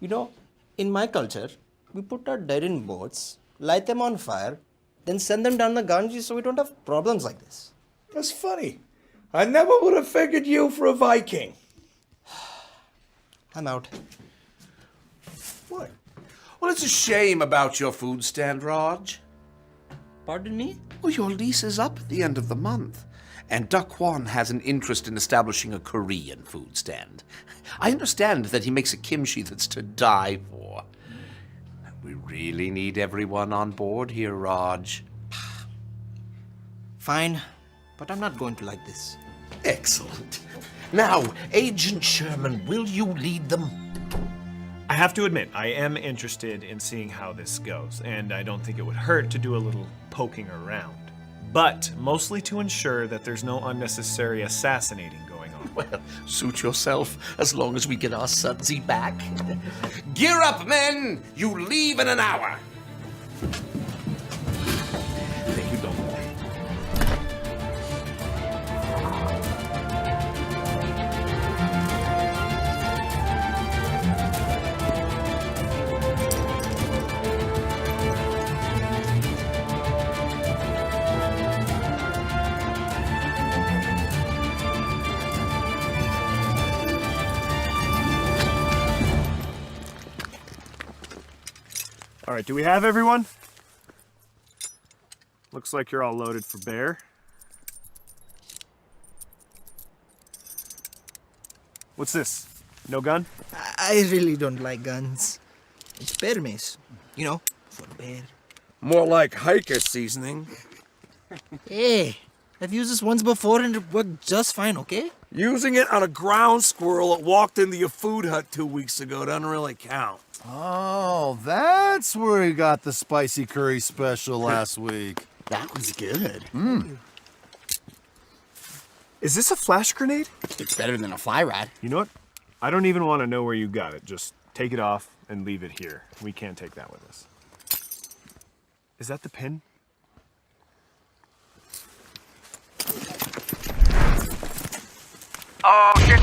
You know, in my culture, we put our dead in boats, light them on fire, then send them down the Ganges so we don't have problems like this. That's funny. I never would have figured you for a Viking. I'm out. What? Well, it's a shame about your food stand, Raj. Pardon me? Well, your lease is up at the end of the month. And Duck Wan has an interest in establishing a Korean food stand. I understand that he makes a kimchi that's to die for. We really need everyone on board here, Raj. Fine, but I'm not going to like this. Excellent. Now, Agent Sherman, will you lead them? I have to admit, I am interested in seeing how this goes, and I don't think it would hurt to do a little poking around. But mostly to ensure that there's no unnecessary assassinating going on. Well, suit yourself, as long as we get our Sudsy back. Gear up, men! You leave in an hour! Thank you, Don. All right, do we have everyone? Looks like you're all loaded for bear. What's this? No gun? I really don't like guns. It's bear mace. You know, for bear. More like hiker seasoning. Hey, I've used this once before and it worked just fine, okay? Using it on a ground squirrel that walked into your food hut 2 weeks ago doesn't really count. Oh, that's where he got the spicy curry special last week. That was good. Is this a flash grenade? It's better than a fly rod. You know what? I don't even want to know where you got it. Just take it off and leave it here. We can't take that with us. Is that the pin? Oh, shit.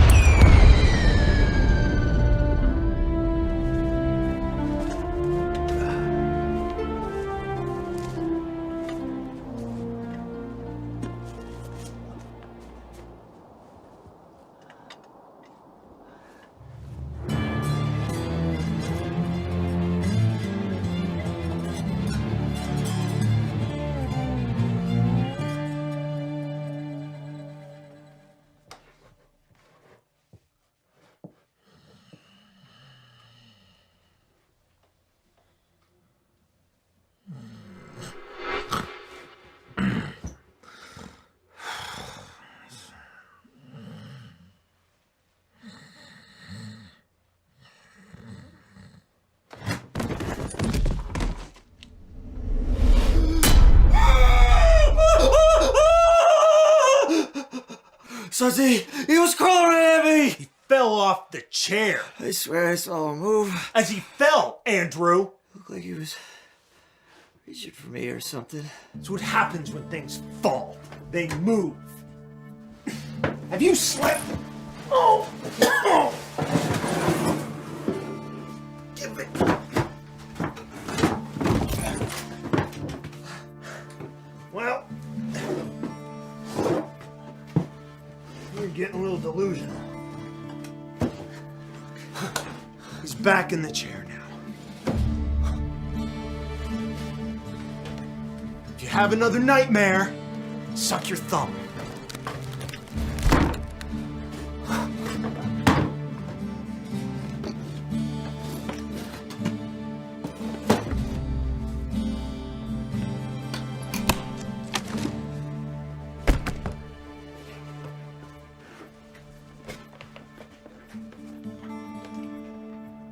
Sudsy, he was crawling at me! He fell off the chair. I swear I saw him move. As he fell, Andrew. Looked like he was reaching for me or something. That's what happens when things fall. They move. Have you slept? Oh! Give it. Well, you're getting a little delusional. He's back in the chair now. If you have another nightmare, suck your thumb.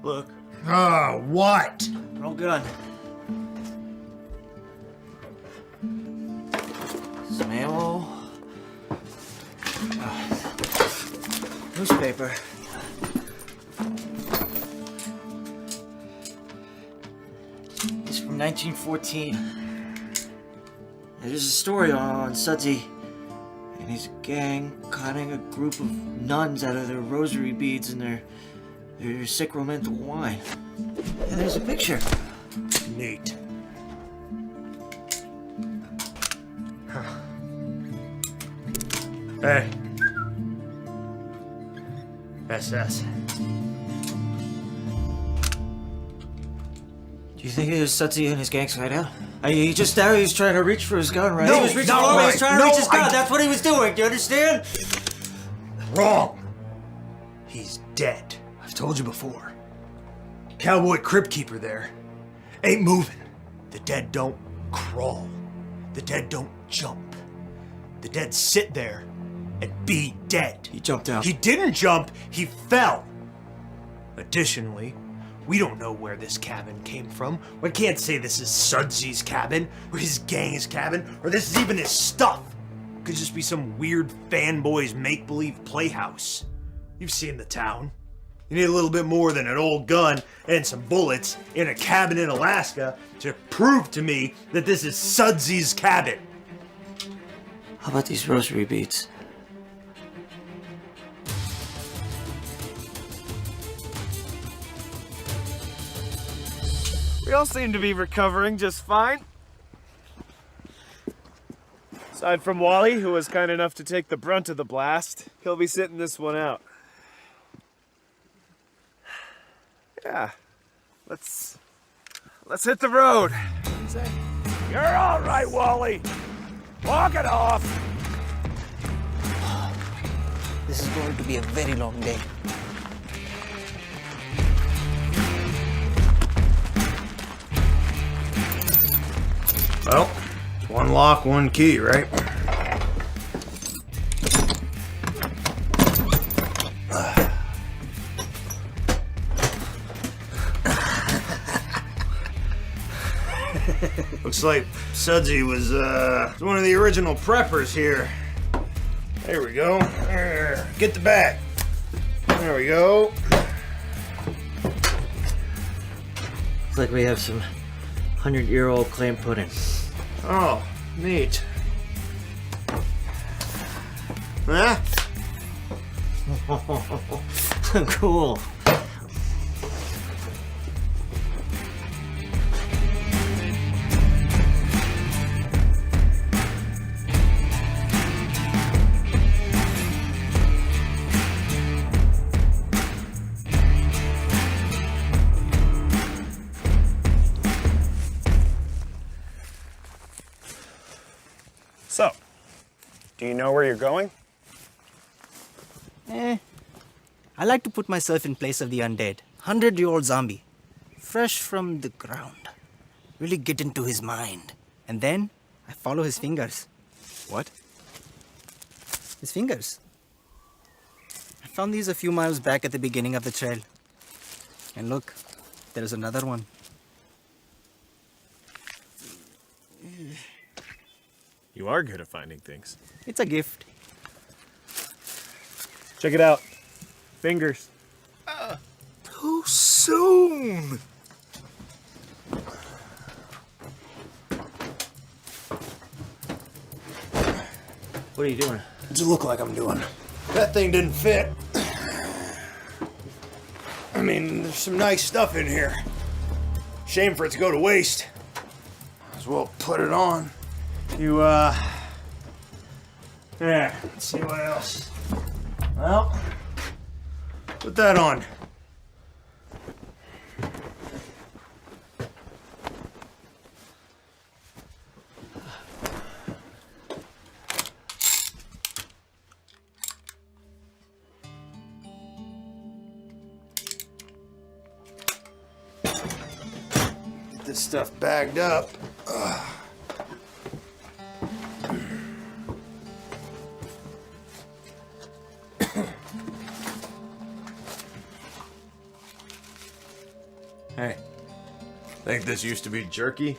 Look. What? No gun. Some ammo. Newspaper. It's from 1914. There's a story on Sudsy and his gang conning a group of nuns out of their rosary beads and their sacramental wine. And there's a picture. Neat. Hey. SS. Do you think it was Sudsy and his gang's hideout? He just now he was trying to reach for his gun, right? No, he was reaching no, for it. He was right. trying to No, reach his gun. I- That's what he was doing. Do you understand? Wrong. He's dead. I've told you before. Cowboy Crypt Keeper there ain't moving. The dead don't crawl. The dead don't jump. The dead sit there and be dead. He jumped out. He didn't jump, he fell. Additionally, we don't know where this cabin came from. We can't say this is Sudsy's cabin, or his gang's cabin, or this is even his stuff. It could just be some weird fanboy's make-believe playhouse. You've seen the town. You need a little bit more than an old gun and some bullets in a cabin in Alaska to prove to me that this is Sudsy's cabin. How about these rosary beads? We all seem to be recovering just fine. Aside from Wally, who was kind enough to take the brunt of the blast, he'll be sitting this one out. Yeah, let's hit the road. You're all right, Wally. Walk it off. This is going to be a very long day. Well, it's one lock, one key, right? Looks like Sudsy was one of the original preppers here. There we go. There. Get the bag. There we go. Looks like we have some 100-year-old clam pudding. Oh, neat. Huh? Cool. So, do you know where you're going? I like to put myself in place of the undead. 100-year-old zombie. Fresh from the ground. Really get into his mind. And then, I follow his fingers. What? His fingers. I found these a few miles back at the beginning of the trail. And look, there's another one. You are good at finding things. It's a gift. Check it out. Fingers. Too soon. What are you doing? What's it look like I'm doing? That thing didn't fit. I mean, there's some nice stuff in here. Shame for it to go to waste. Might as well put it on. You, yeah, let's see what else. Well, put that on. Get this stuff bagged up. Hey, think this used to be jerky?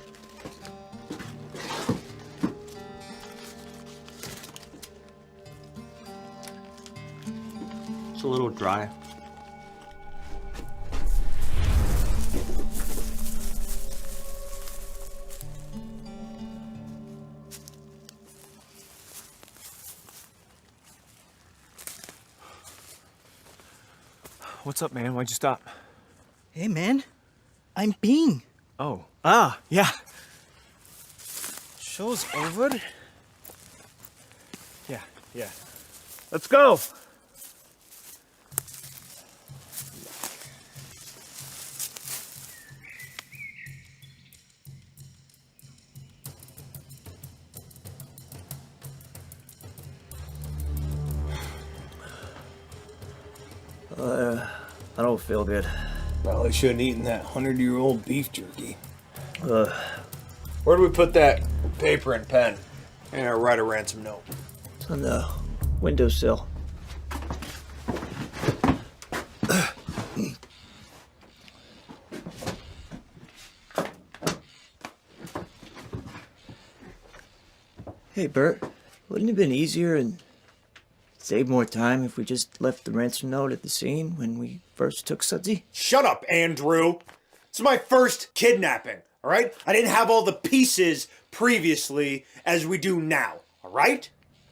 It's a little dry. What's up, man? Why'd you stop? Hey, man. I'm peeing. Oh. Yeah. Show's over. Yeah. Let's go! I don't feel good. Probably shouldn't have eaten that 100-year-old beef jerky. Ugh. Where'd we put that paper and pen? And I'll write a ransom note. It's on the windowsill. Hey, Bert. Wouldn't it have been easier and save more time if we just left the ransom note at the scene when we first took Sudsy? Shut up, Andrew. This is my first kidnapping, all right? I didn't have all the pieces previously as we do now, all right?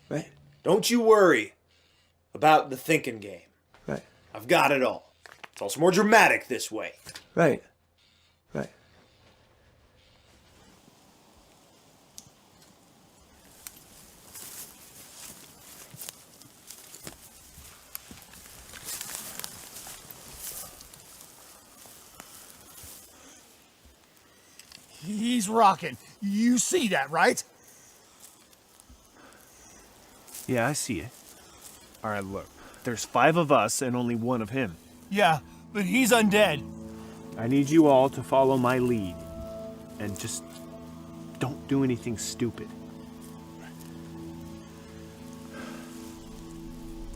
Right. Don't you worry about the thinking game. Right. I've got it all. It's also more dramatic this way. Right. He's rocking. You see that, right? Yeah, I see it. All right, look. There's 5 of us and only 1 of him. Yeah, but he's undead. I need you all to follow my lead. And just don't do anything stupid.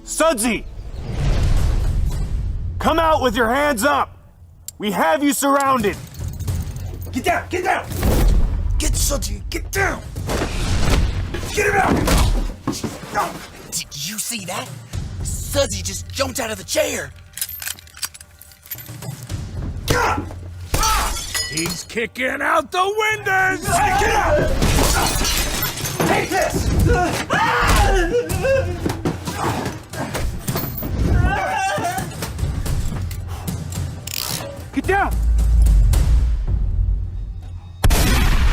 Sudsy! Come out with your hands up! We have you surrounded! Get down! Get down! Get Sudsy! Get down! Get him out! Did you see that? Sudsy just jumped out of the chair. He's kicking out the windows! Get out! Take this! Get down!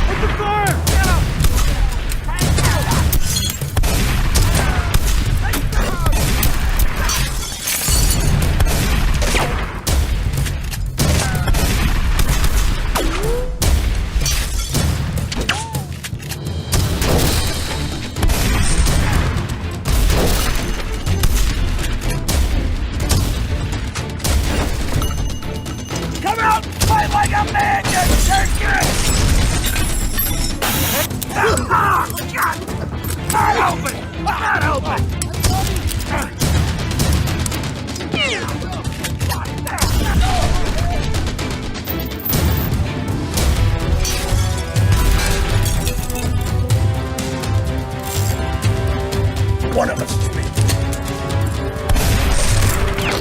Open fire! Come out! Fight like a man, you jerk! Not open! Not open! One of us is me.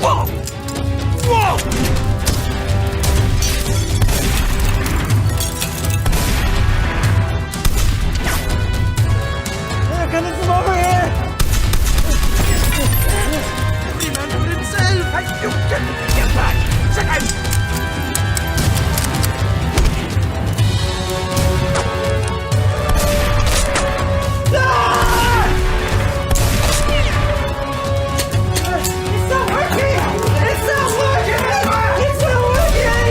Whoa! Whoa! They're coming from over here! Remember himself! You get back! Second! It's not working! It's not working! It's not working!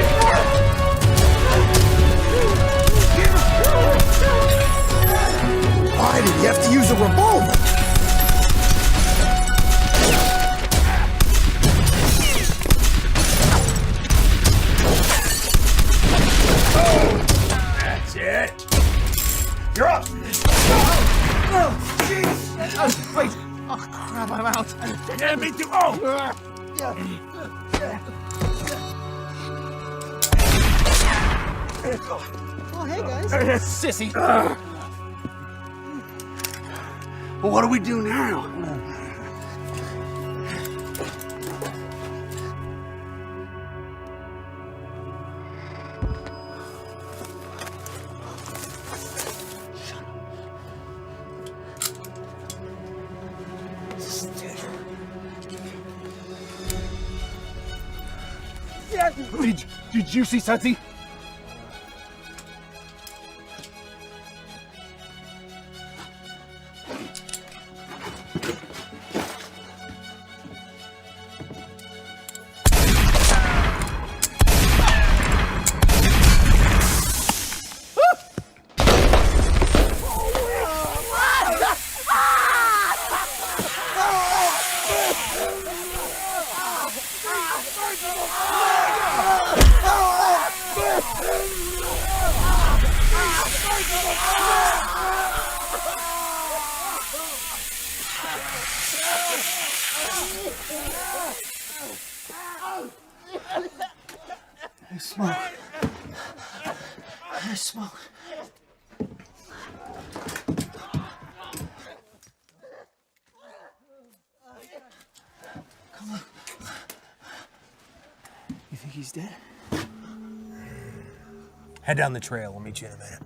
Why did he have to use a revolver? That's it. You're up. Oh, jeez. Oh, wait. Oh, crap, I'm out. Yeah, me too. Oh. Oh, hey, guys. Sissy. Well, what do we do now? Did you see Sudsy? There's smoke. There's smoke. Come on. You think he's dead? Head down the trail. I'll meet you in a minute.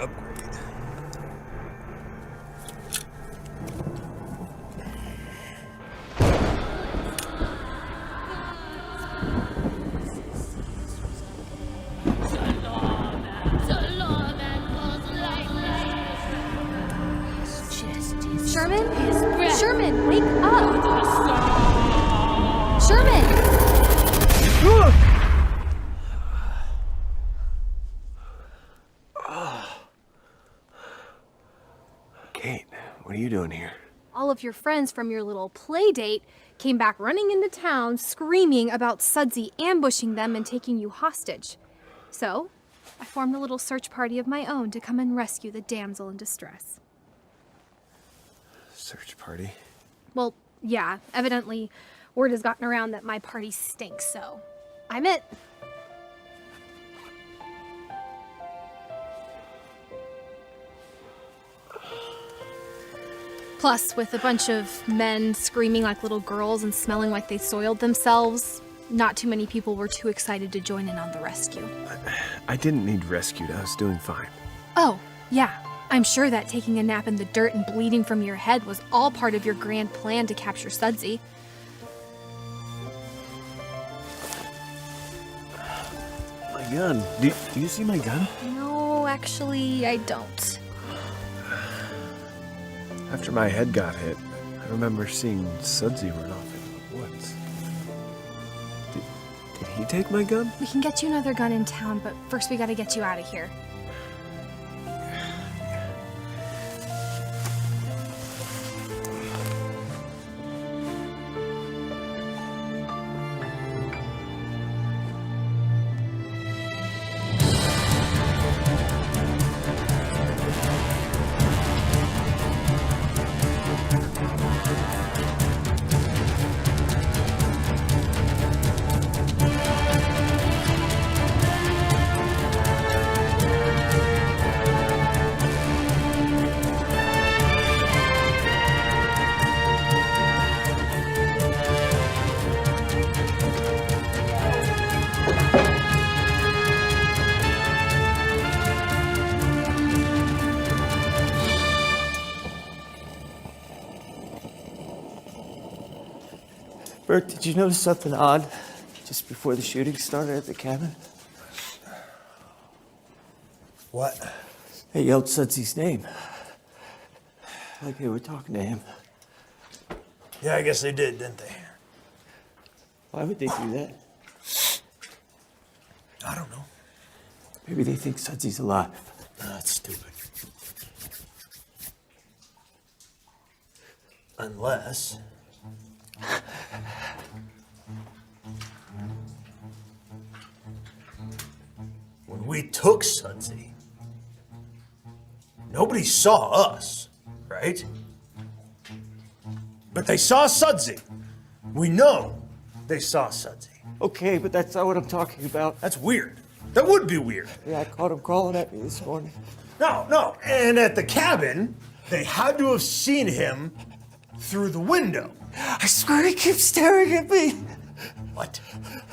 Upgrade. Sherman? Sherman, wake up! Sherman! Kate, what are you doing here? All of your friends from your little play date came back running into town screaming about Sudsy ambushing them and taking you hostage. So, I formed a little search party of my own to come and rescue the damsel in distress. Search party? Well, yeah, evidently word has gotten around that my party stinks, so I'm it. Plus, with a bunch of men screaming like little girls and smelling like they soiled themselves, not too many people were too excited to join in on the rescue. I didn't need rescued. I was doing fine. Oh, yeah. I'm sure that taking a nap in the dirt and bleeding from your head was all part of your grand plan to capture Sudsy. My gun. Do you see my gun? No, actually, I don't. After my head got hit, I remember seeing Sudsy run off in the woods. Did he take my gun? We can get you another gun in town, but first we gotta get you out of here. Bert, did you notice something odd just before the shooting started at the cabin? What? They yelled Sudsy's name. Like they were talking to him. Yeah, I guess they did, didn't they? Why would they do that? I don't know. Maybe they think Sudsy's alive. That's stupid. Unless... when we took Sudsy, nobody saw us, right? But they saw Sudsy. We know they saw Sudsy. Okay, but that's not what I'm talking about. That's weird. That would be weird. Yeah, I caught him crawling at me this morning. No. And at the cabin, they had to have seen him through the window. I swear he keeps staring at me. What?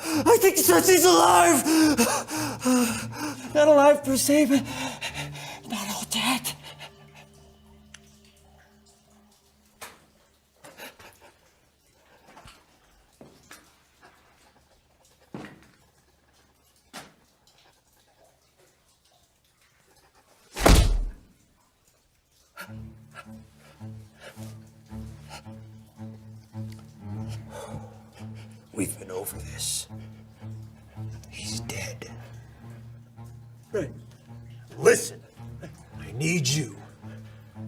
I think Sudsy's alive. Not alive per se, but not all dead. We've been over this. He's dead. Right. Listen, I need you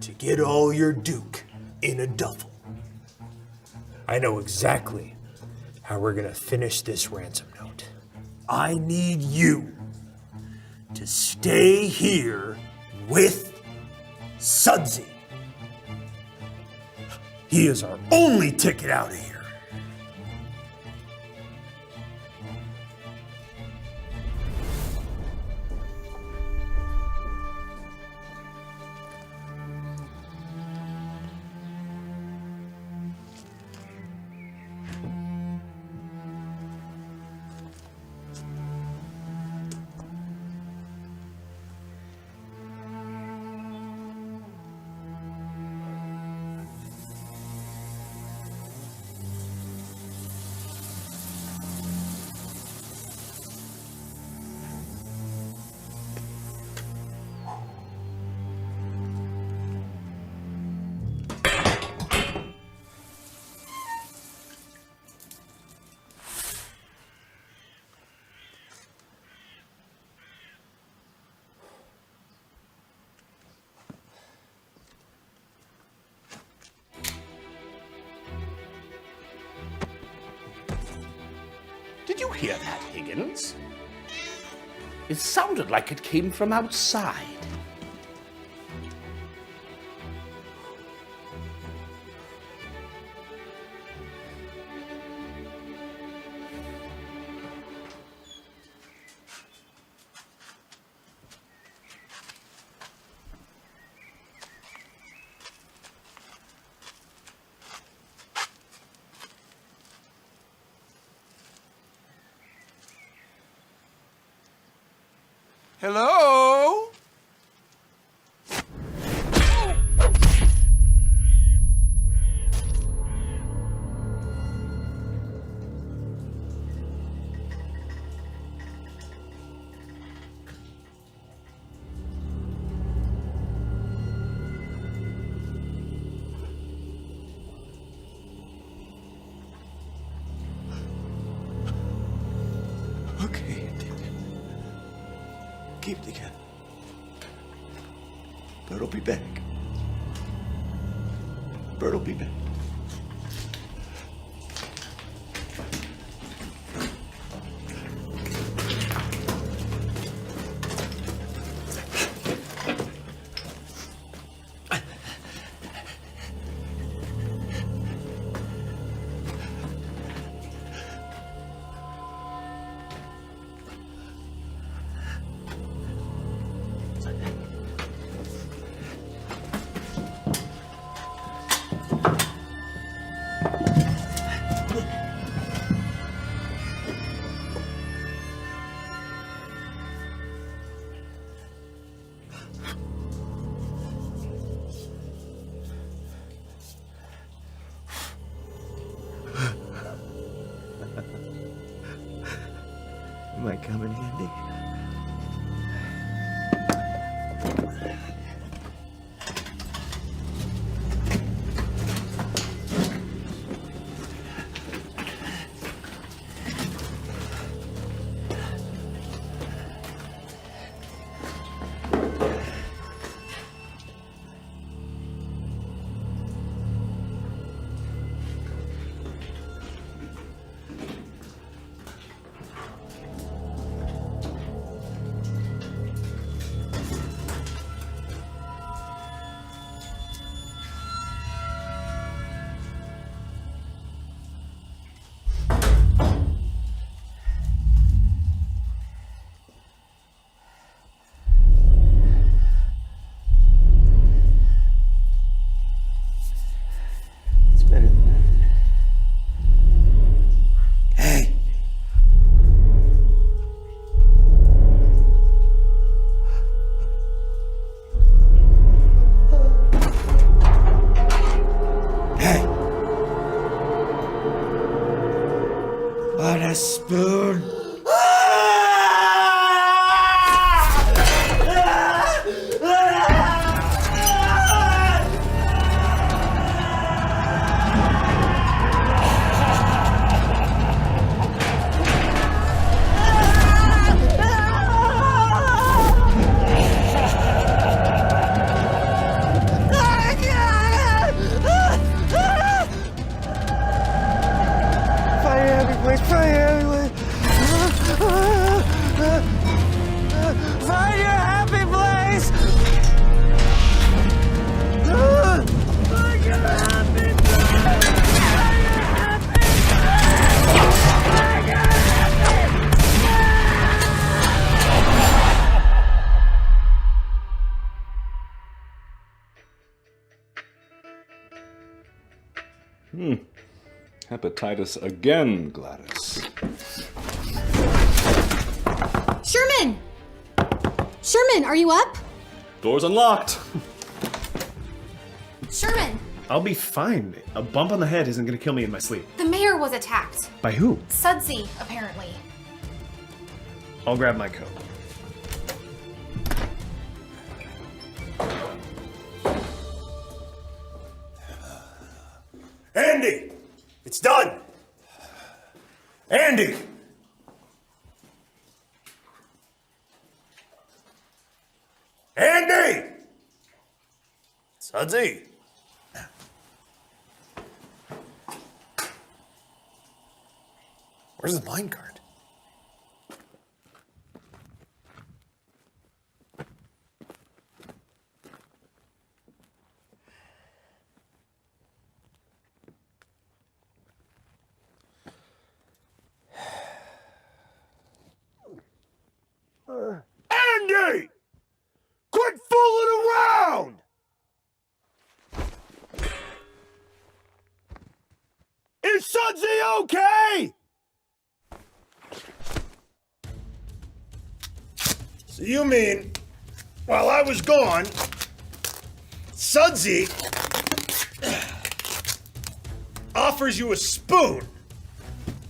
to get all your Duke in a duffel. I know exactly how we're gonna finish this ransom note. I need you to stay here with Sudsy. He is our only ticket out of here. hear that, Higgins? It sounded like it came from outside. Hello? Okay. Keep it together. Bert'll be back. Bert'll be back. Am I coming, Andy? On a spoon. Fire everywhere, fire everywhere. Find your happy place. Find your happy Hepatitis again, Gladys. Sherman! Sherman, are you up? Door's unlocked. Sherman, I'll be fine. A bump on the head isn't gonna kill me in my sleep. the mayor was attacked. By who? Sudsy, apparently. I'll grab my coat. Andy! It's done! Andy! Andy! Sudsy! Where's the minecart? Is Sudsy okay? So you mean, while I was gone, Sudsy offers you a spoon?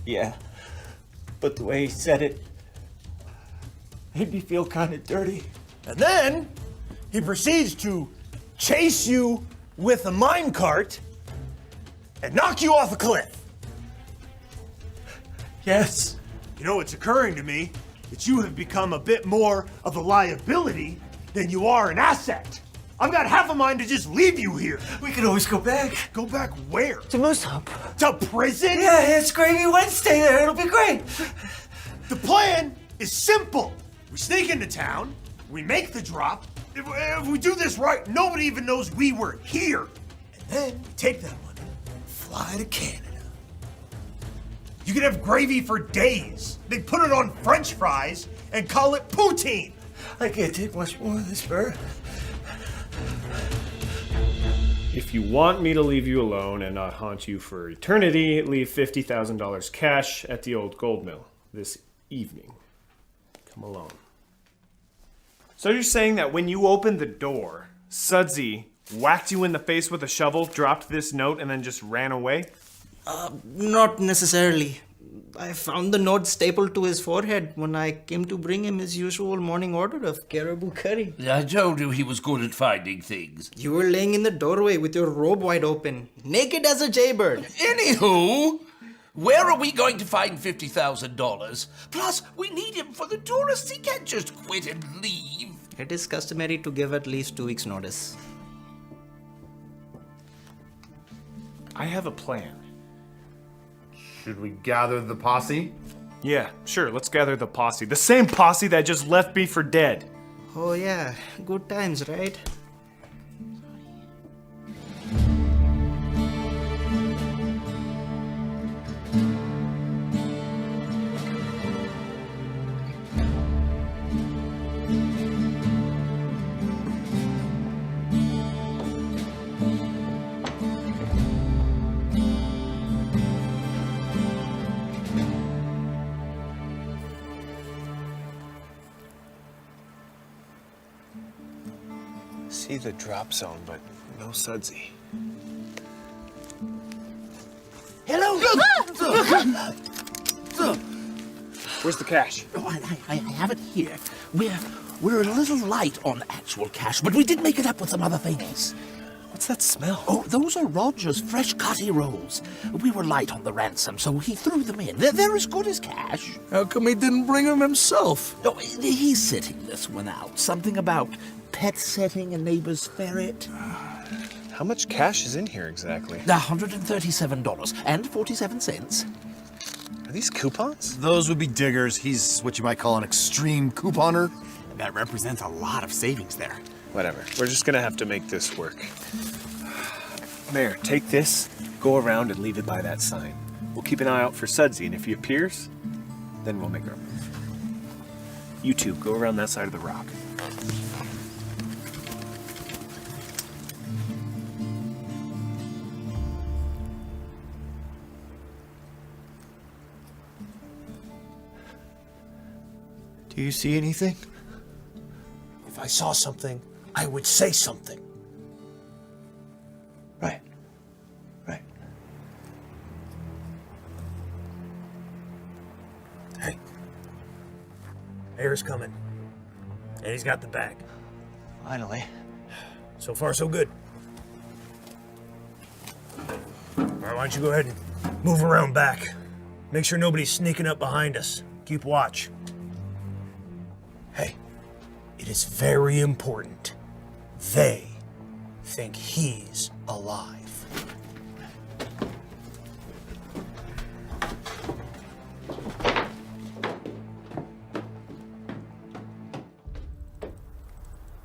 Yeah, but the way he said it made me feel kind of dirty. And then he proceeds to chase you with a minecart and knock you off a cliff. Yes. You know, it's occurring to me that you have become a bit more of a liability than you are an asset. I've got half a mind to just leave you here. We can always go back. Go back where? To Moose Hump. To prison? Yeah, it's Gravy Wednesday there. It'll be great. The plan is simple. We sneak into town, we make the drop. If we do this right, nobody even knows we were here. And then we take that money, fly to Canada. You could have gravy for days. They put it on French fries and call it poutine. I can't take much more of this, Burr. If you want me to leave you alone and not haunt you for eternity, leave $50,000 cash at the old gold mill this evening. Come along. So you're saying that when you opened the door, Sudsy whacked you in the face with a shovel, dropped this note, and then just ran away? Not necessarily. I found the note stapled to his forehead when I came to bring him his usual morning order of caribou curry. I told you he was good at finding things. You were laying in the doorway with your robe wide open, naked as a jaybird. Anywho, where are we going to find $50,000? Plus, we need him for the tourists. He can't just quit and leave. It is customary to give at least 2 weeks' notice. I have a plan. Should we gather the posse? Yeah, sure, let's gather the posse. The same posse that just left me for dead. Oh yeah, good times, right? See the drop zone, but no Sudsy. Hello! Where's the cash? Oh, I have it here. We're a little light on actual cash, but we did make it up with some other things. What's that smell? Oh, those are Roger's fresh cutty rolls. We were light on the ransom, so he threw them in. They're as good as cash. How come he didn't bring them himself? Oh, he's sitting this one out. Something about pet setting a neighbor's ferret. How much cash is in here exactly? $137.47. Are these coupons? Those would be diggers. He's what you might call an extreme couponer. That represents a lot of savings there. Whatever. We're just gonna have to make this work. Mayor, take this, go around and leave it by that sign. We'll keep an eye out for Sudsy, and if he appears, then we'll make our move. You two, go around that side of the rock. Do you see anything? If I saw something, I would say something. Right. Right. Hey. Mayor's coming. And he's got the bag. Finally. So far, so good. All right, why don't you go ahead and move around back. Make sure nobody's sneaking up behind us. Keep watch. Hey, it is very important. They think he's alive.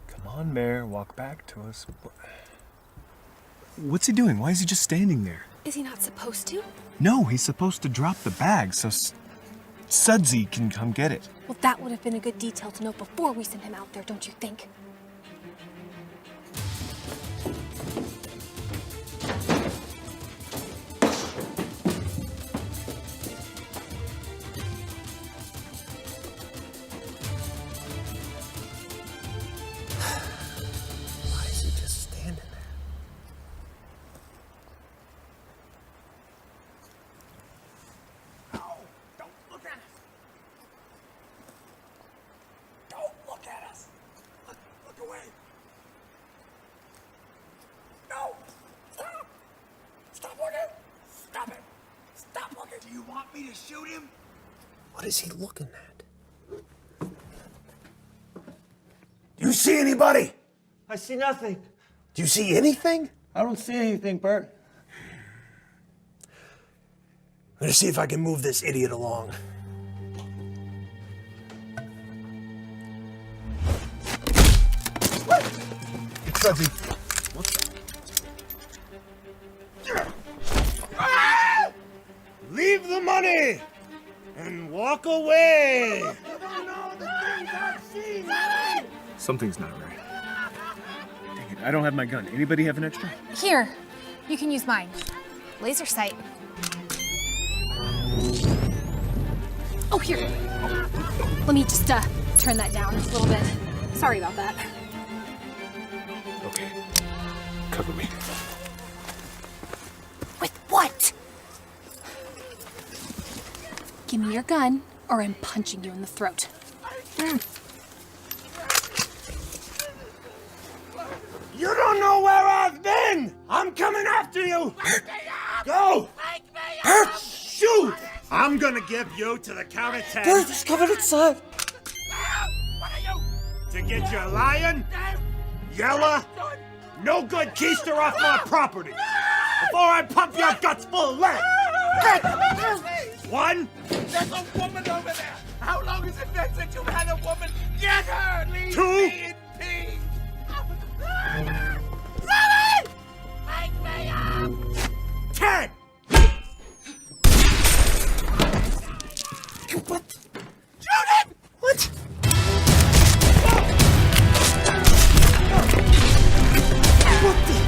Come on, Mayor, walk back to us. What's he doing? Why is he just standing there? Is he not supposed to? No, he's supposed to drop the bag so Sudsy can come get it. Well, that would have been a good detail to know before we sent him out there, don't you think? me to shoot him? What is he looking at? Do you see anybody? I see nothing. Do you see anything? I don't see anything, Bert. I'm gonna see if I can move this idiot along. It's Sudsy. Leave the money and walk away. Something's not right. Dang it, I don't have my gun. Anybody have an extra? Here, you can use mine. Laser sight. Oh, here. Let me just turn that down a little bit. Sorry about that. Okay. Cover me. With what? Give me your gun, or I'm punching you in the throat. You don't know where I've been! I'm coming after you! Go! Shoot! I'm gonna give you to the count of 10. Bert, he's covered inside. To get your lying, yella, no good keister off my property. Before I pump your guts full of lead. 1. There's a woman over there! How long has it been since you've had a woman? Get her! Leave 2. me in peace! Robin! Wake me up! 10. What? Shoot him! What? What the?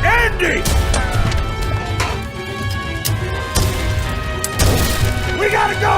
Andy! We gotta go!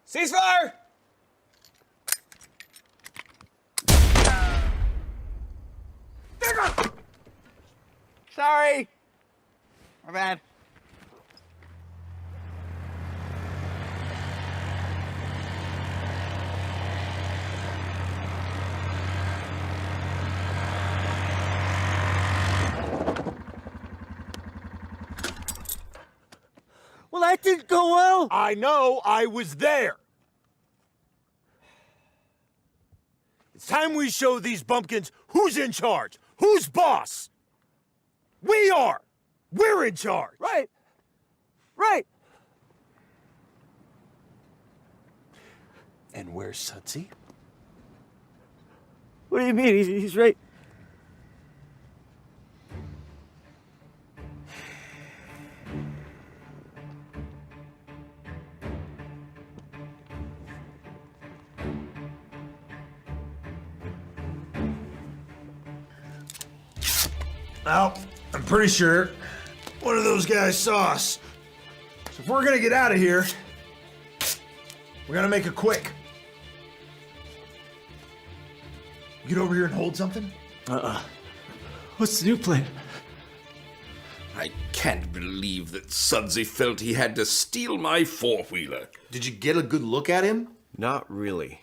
Ceasefire! Sorry. My bad. Well, that didn't go well. I know. I was there. It's time we show these bumpkins who's in charge. Who's boss? We are. We're in charge. Right. Right. And where's Sudsy? What do you mean? He's right. Well, I'm pretty sure one of those guys saw us. So if we're gonna get out of here, we're gonna make it quick. Get over here and hold something? What's the new plan? I can't believe that Sudsy felt he had to steal my four-wheeler. Did you get a good look at him? Not really.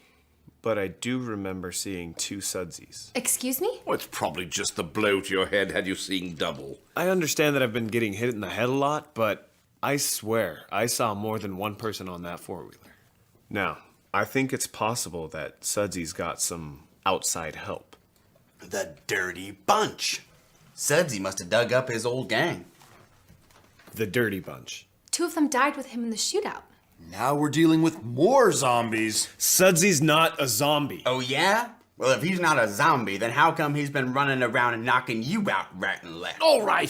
but I do remember seeing 2 Sudsies. Excuse me? Well, it's probably just the blow to your head had you seen double. I understand that I've been getting hit in the head a lot, but I swear I saw more than one person on that four-wheeler. Now, I think it's possible that Sudsy's got some outside help. The dirty bunch. Sudsy must have dug up his old gang. The dirty bunch. 2 of them died with him in the shootout. Now we're dealing with more zombies. Sudsy's not a zombie. Oh, yeah? Well, if he's not a zombie, then how come he's been running around and knocking you out right and left? All right.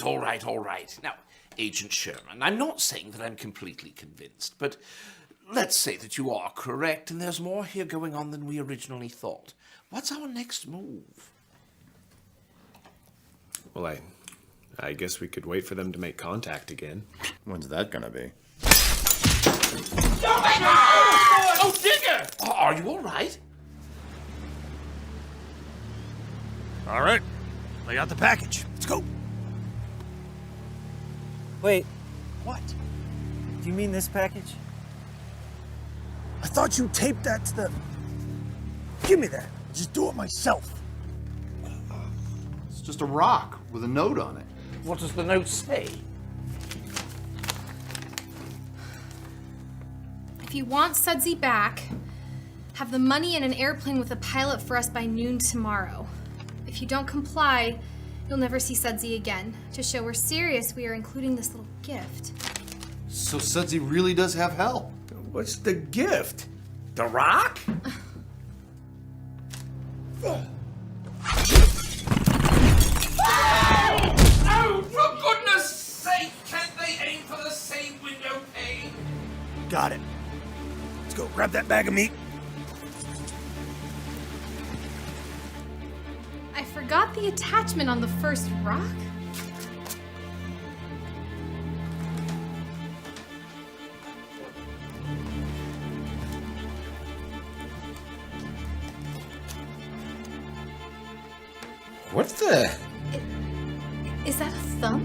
Now, Agent Sherman, I'm not saying that I'm completely convinced, but let's say that you are correct and there's more here going on than we originally thought. What's our next move? Well, I guess we could wait for them to make contact again. When's that gonna be? Oh, Digger! Are you all right? All right. Lay out the package. Let's go. Wait, What? do you mean this package? I thought you taped that to the... Give me that. Just do it myself. It's just a rock with a note on it. What does the note say? If you want Sudsy back, have the money and an airplane with a pilot for us by noon tomorrow. If you don't comply, you'll never see Sudsy again. To show we're serious, we are including this little gift. So Sudsy really does have help. What's the gift? The rock? Oh, for goodness sake, can't they aim for the same window pane? Got it. Let's go. Grab that bag of meat. I forgot the attachment on the first rock. What the? Is that a thumb?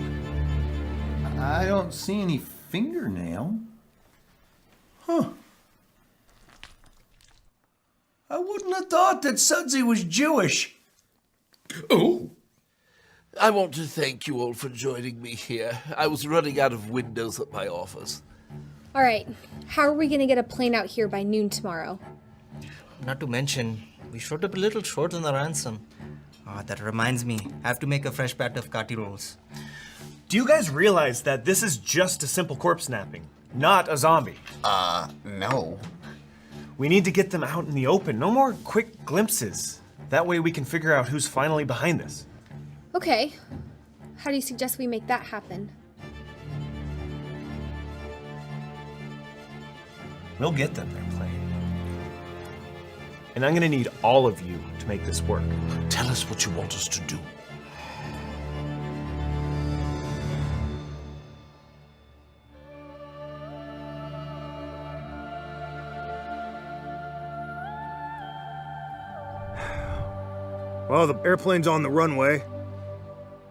I don't see any fingernail. Huh. I wouldn't have thought that Sudsy was Jewish. Oh. I want to thank you all for joining me here. I was running out of windows at my office. All right, how are we gonna get a plane out here by noon tomorrow? Not to mention, we showed up a little short on the ransom. That reminds me, I have to make a fresh batch of kati rolls. Do you guys realize that this is just a simple corpse snapping, not a zombie? No. We need to get them out in the open. No more quick glimpses. That way we can figure out who's finally behind this. Okay, how do you suggest we make that happen? We'll get them their plane. And I'm gonna need all of you to make this work. Tell us what you want us to do. Well, the airplane's on the runway.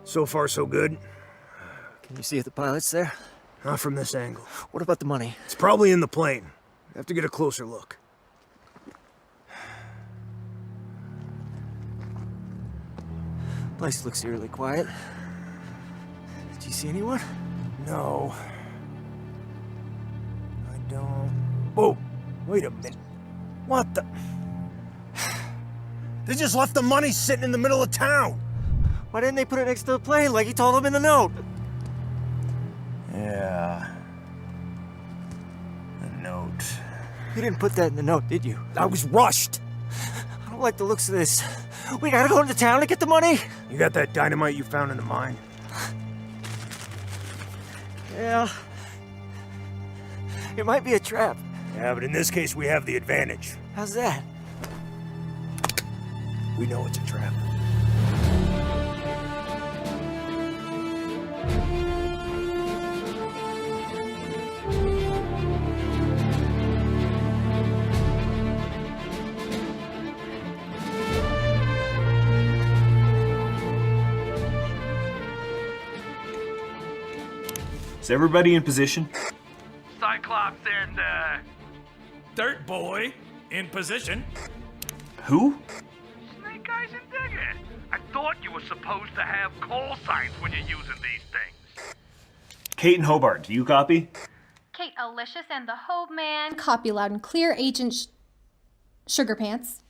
So far, so good. Can you see if the pilot's there? Not from this angle. What about the money? It's probably in the plane. Have to get a closer look. Place looks eerily quiet. Do you see anyone? No. I don't... Whoa! Wait a minute. What the... They just left the money sitting in the middle of town! Why didn't they put it next to the plane like he told them in the note? Yeah. The note. You didn't put that in the note, did you? I was rushed! I don't like the looks of this. We gotta go into town to get the money. You got that dynamite you found in the mine? Yeah. It might be a trap. Yeah, but in this case, we have the advantage. How's that? We know it's a trap. Is everybody in position? Cyclops and, Dirt Boy in position. Who? Snake Eyes and Digger. I thought you were supposed to have call signs when you're using these things. Kate and Hobart, do you copy? Kate Alicious and the Hope Man. Copy loud and clear, Agent Sugar Pants.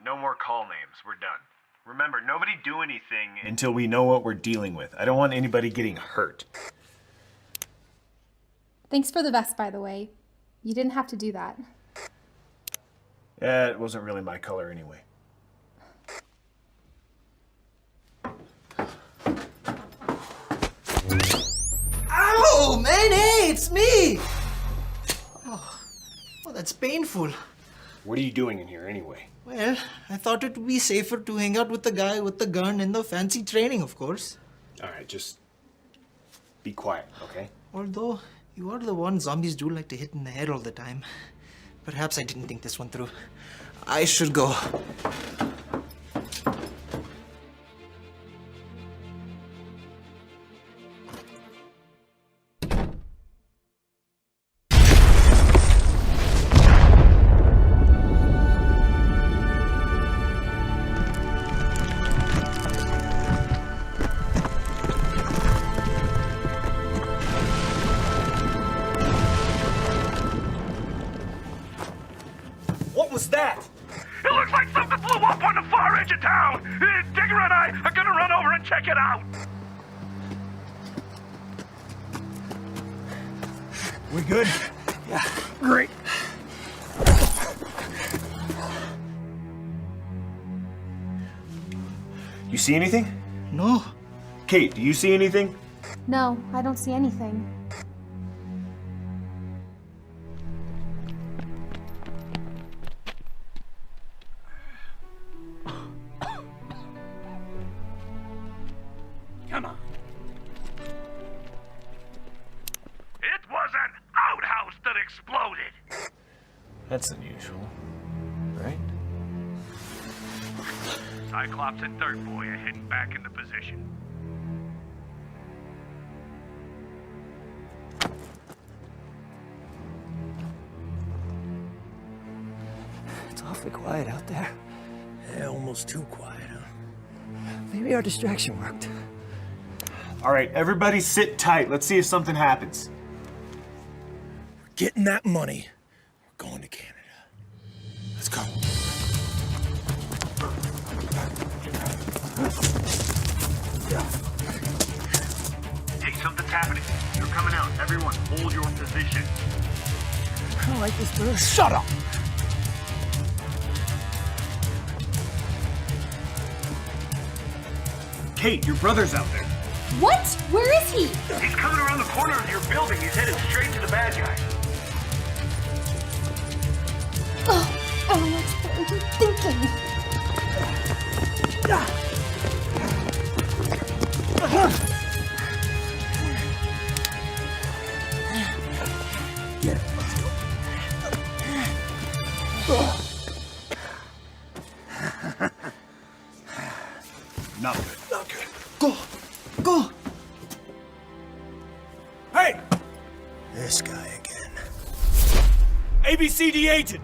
No more call names. We're done. Remember, nobody do anything until we know what we're dealing with. I don't want anybody getting hurt. Thanks for the vest, by the way. You didn't have to do that. Yeah, it wasn't really my color anyway. Ow, man, hey, it's me! Oh, that's painful. What are you doing in here anyway? Well, I thought it would be safer to hang out with the guy with the gun and the fancy training, of course. Alright, just be quiet, okay? Although, you are the one zombies do like to hit in the head all the time. Perhaps I didn't think this one through. I should go. What was that? It looks like something blew up on the far edge of town. Digger and I are gonna run over and check it out. We good? Yeah. Great. You see anything? No. Kate, do you see anything? No, I don't see anything. Come on. It was an outhouse that exploded. That's unusual, right? Cyclops and Dirt Boy are heading back into position. It's awfully quiet out there. Yeah, almost too quiet, huh? Maybe our distraction worked. All right, everybody sit tight. Let's see if something happens. Getting that money. We're going to Canada. Let's go. Hey, something's happening. You're coming out. Everyone, hold your position. I don't like this bird. Shut up! Kate, your brother's out there. What? Where is he? He's coming around the corner of your building. He's headed straight to the bad guy. Oh, Alex, what are you thinking? Get it. Not good. Not good. Go! Go! Hey! This guy again. ABCD agent!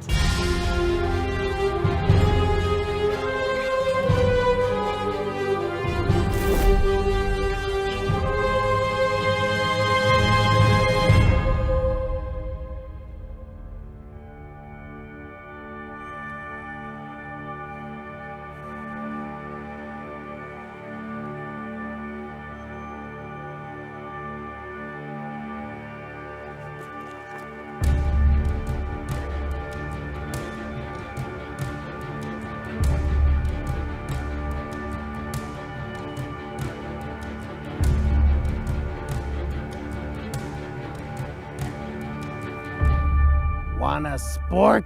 Want a spork?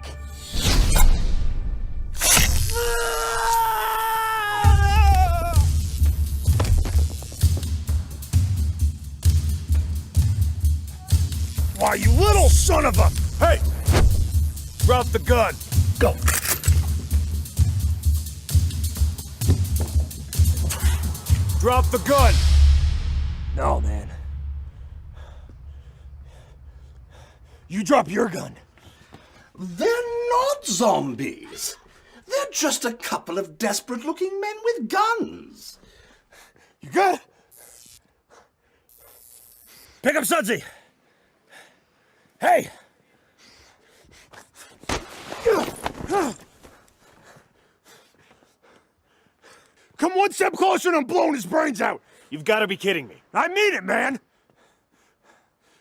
Why, you little son of a... Hey! Drop the gun. Go. Drop the gun. No, man. You drop your gun. They're not zombies. They're just a couple of desperate-looking men with guns. You good? Pick up Sudsy. Hey! Come one step closer and I'm blowing his brains out. You've got to be kidding me. I mean it, man.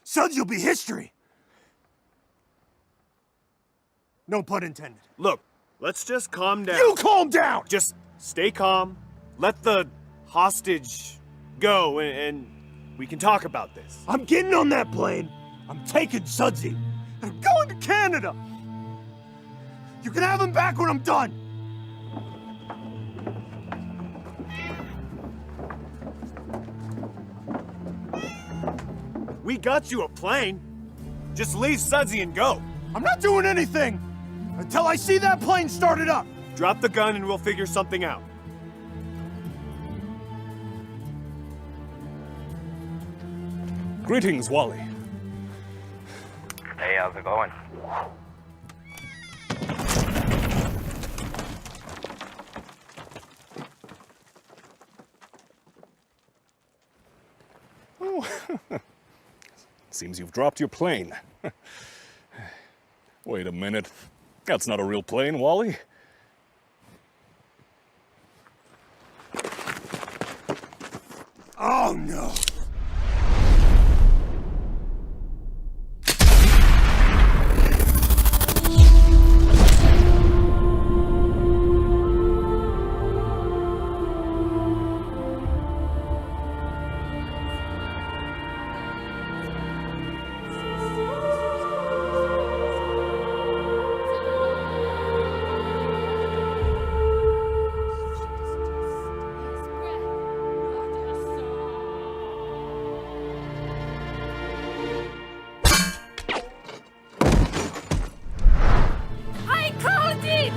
Sudsy will be history. No pun intended. Look, let's just calm down. You calm down! Just stay calm. Let the hostage go, and we can talk about this. I'm getting on that plane. I'm taking Sudsy. I'm going to Canada. You can have him back when I'm done. We got you a plane. Just leave Sudsy and go. I'm not doing anything until I see that plane started up. Drop the gun and we'll figure something out. Greetings, Wally. Hey, how's it going? Oh, seems you've dropped your plane. Wait a minute. That's not a real plane, Wally. Oh, no. I called it!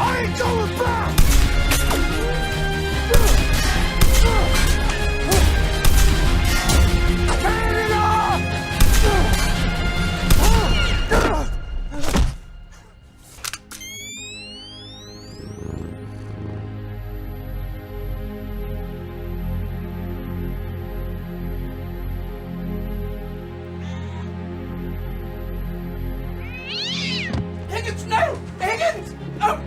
I ain't going back! Higgins, no! Higgins! Oh!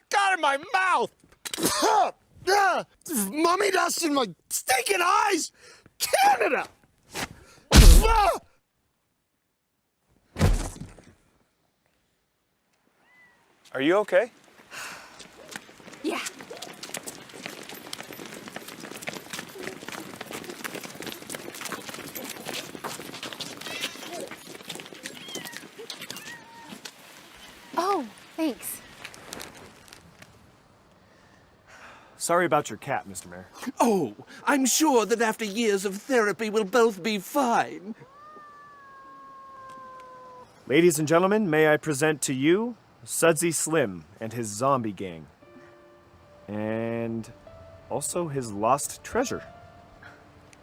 Got in my mouth! Mummy dust in my stinking eyes! Canada! Are you okay? Yeah. Oh, thanks. Sorry about your cat, Mr. Mayor. Oh, I'm sure that after years of therapy we'll both be fine. Ladies and gentlemen, may I present to you Sudsy Slim and his zombie gang. And also his lost treasure.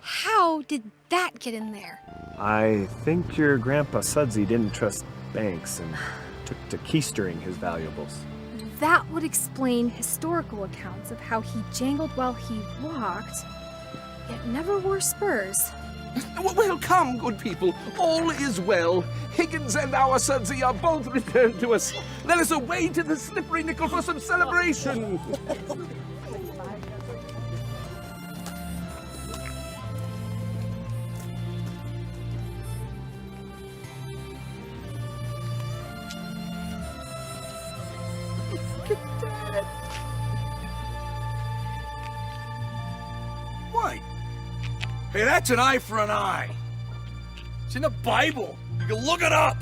How did that get in there? I think your grandpa Sudsy didn't trust banks and took to keystering his valuables. That would explain historical accounts of how he jangled while he walked, yet never wore spurs. Well, come, good people. All is well. Higgins and our Sudsy are both returned to us. Let us away to the Slippery Nickel for some celebration. Wait. Hey, that's an eye for an eye. It's in the Bible. You can look it up.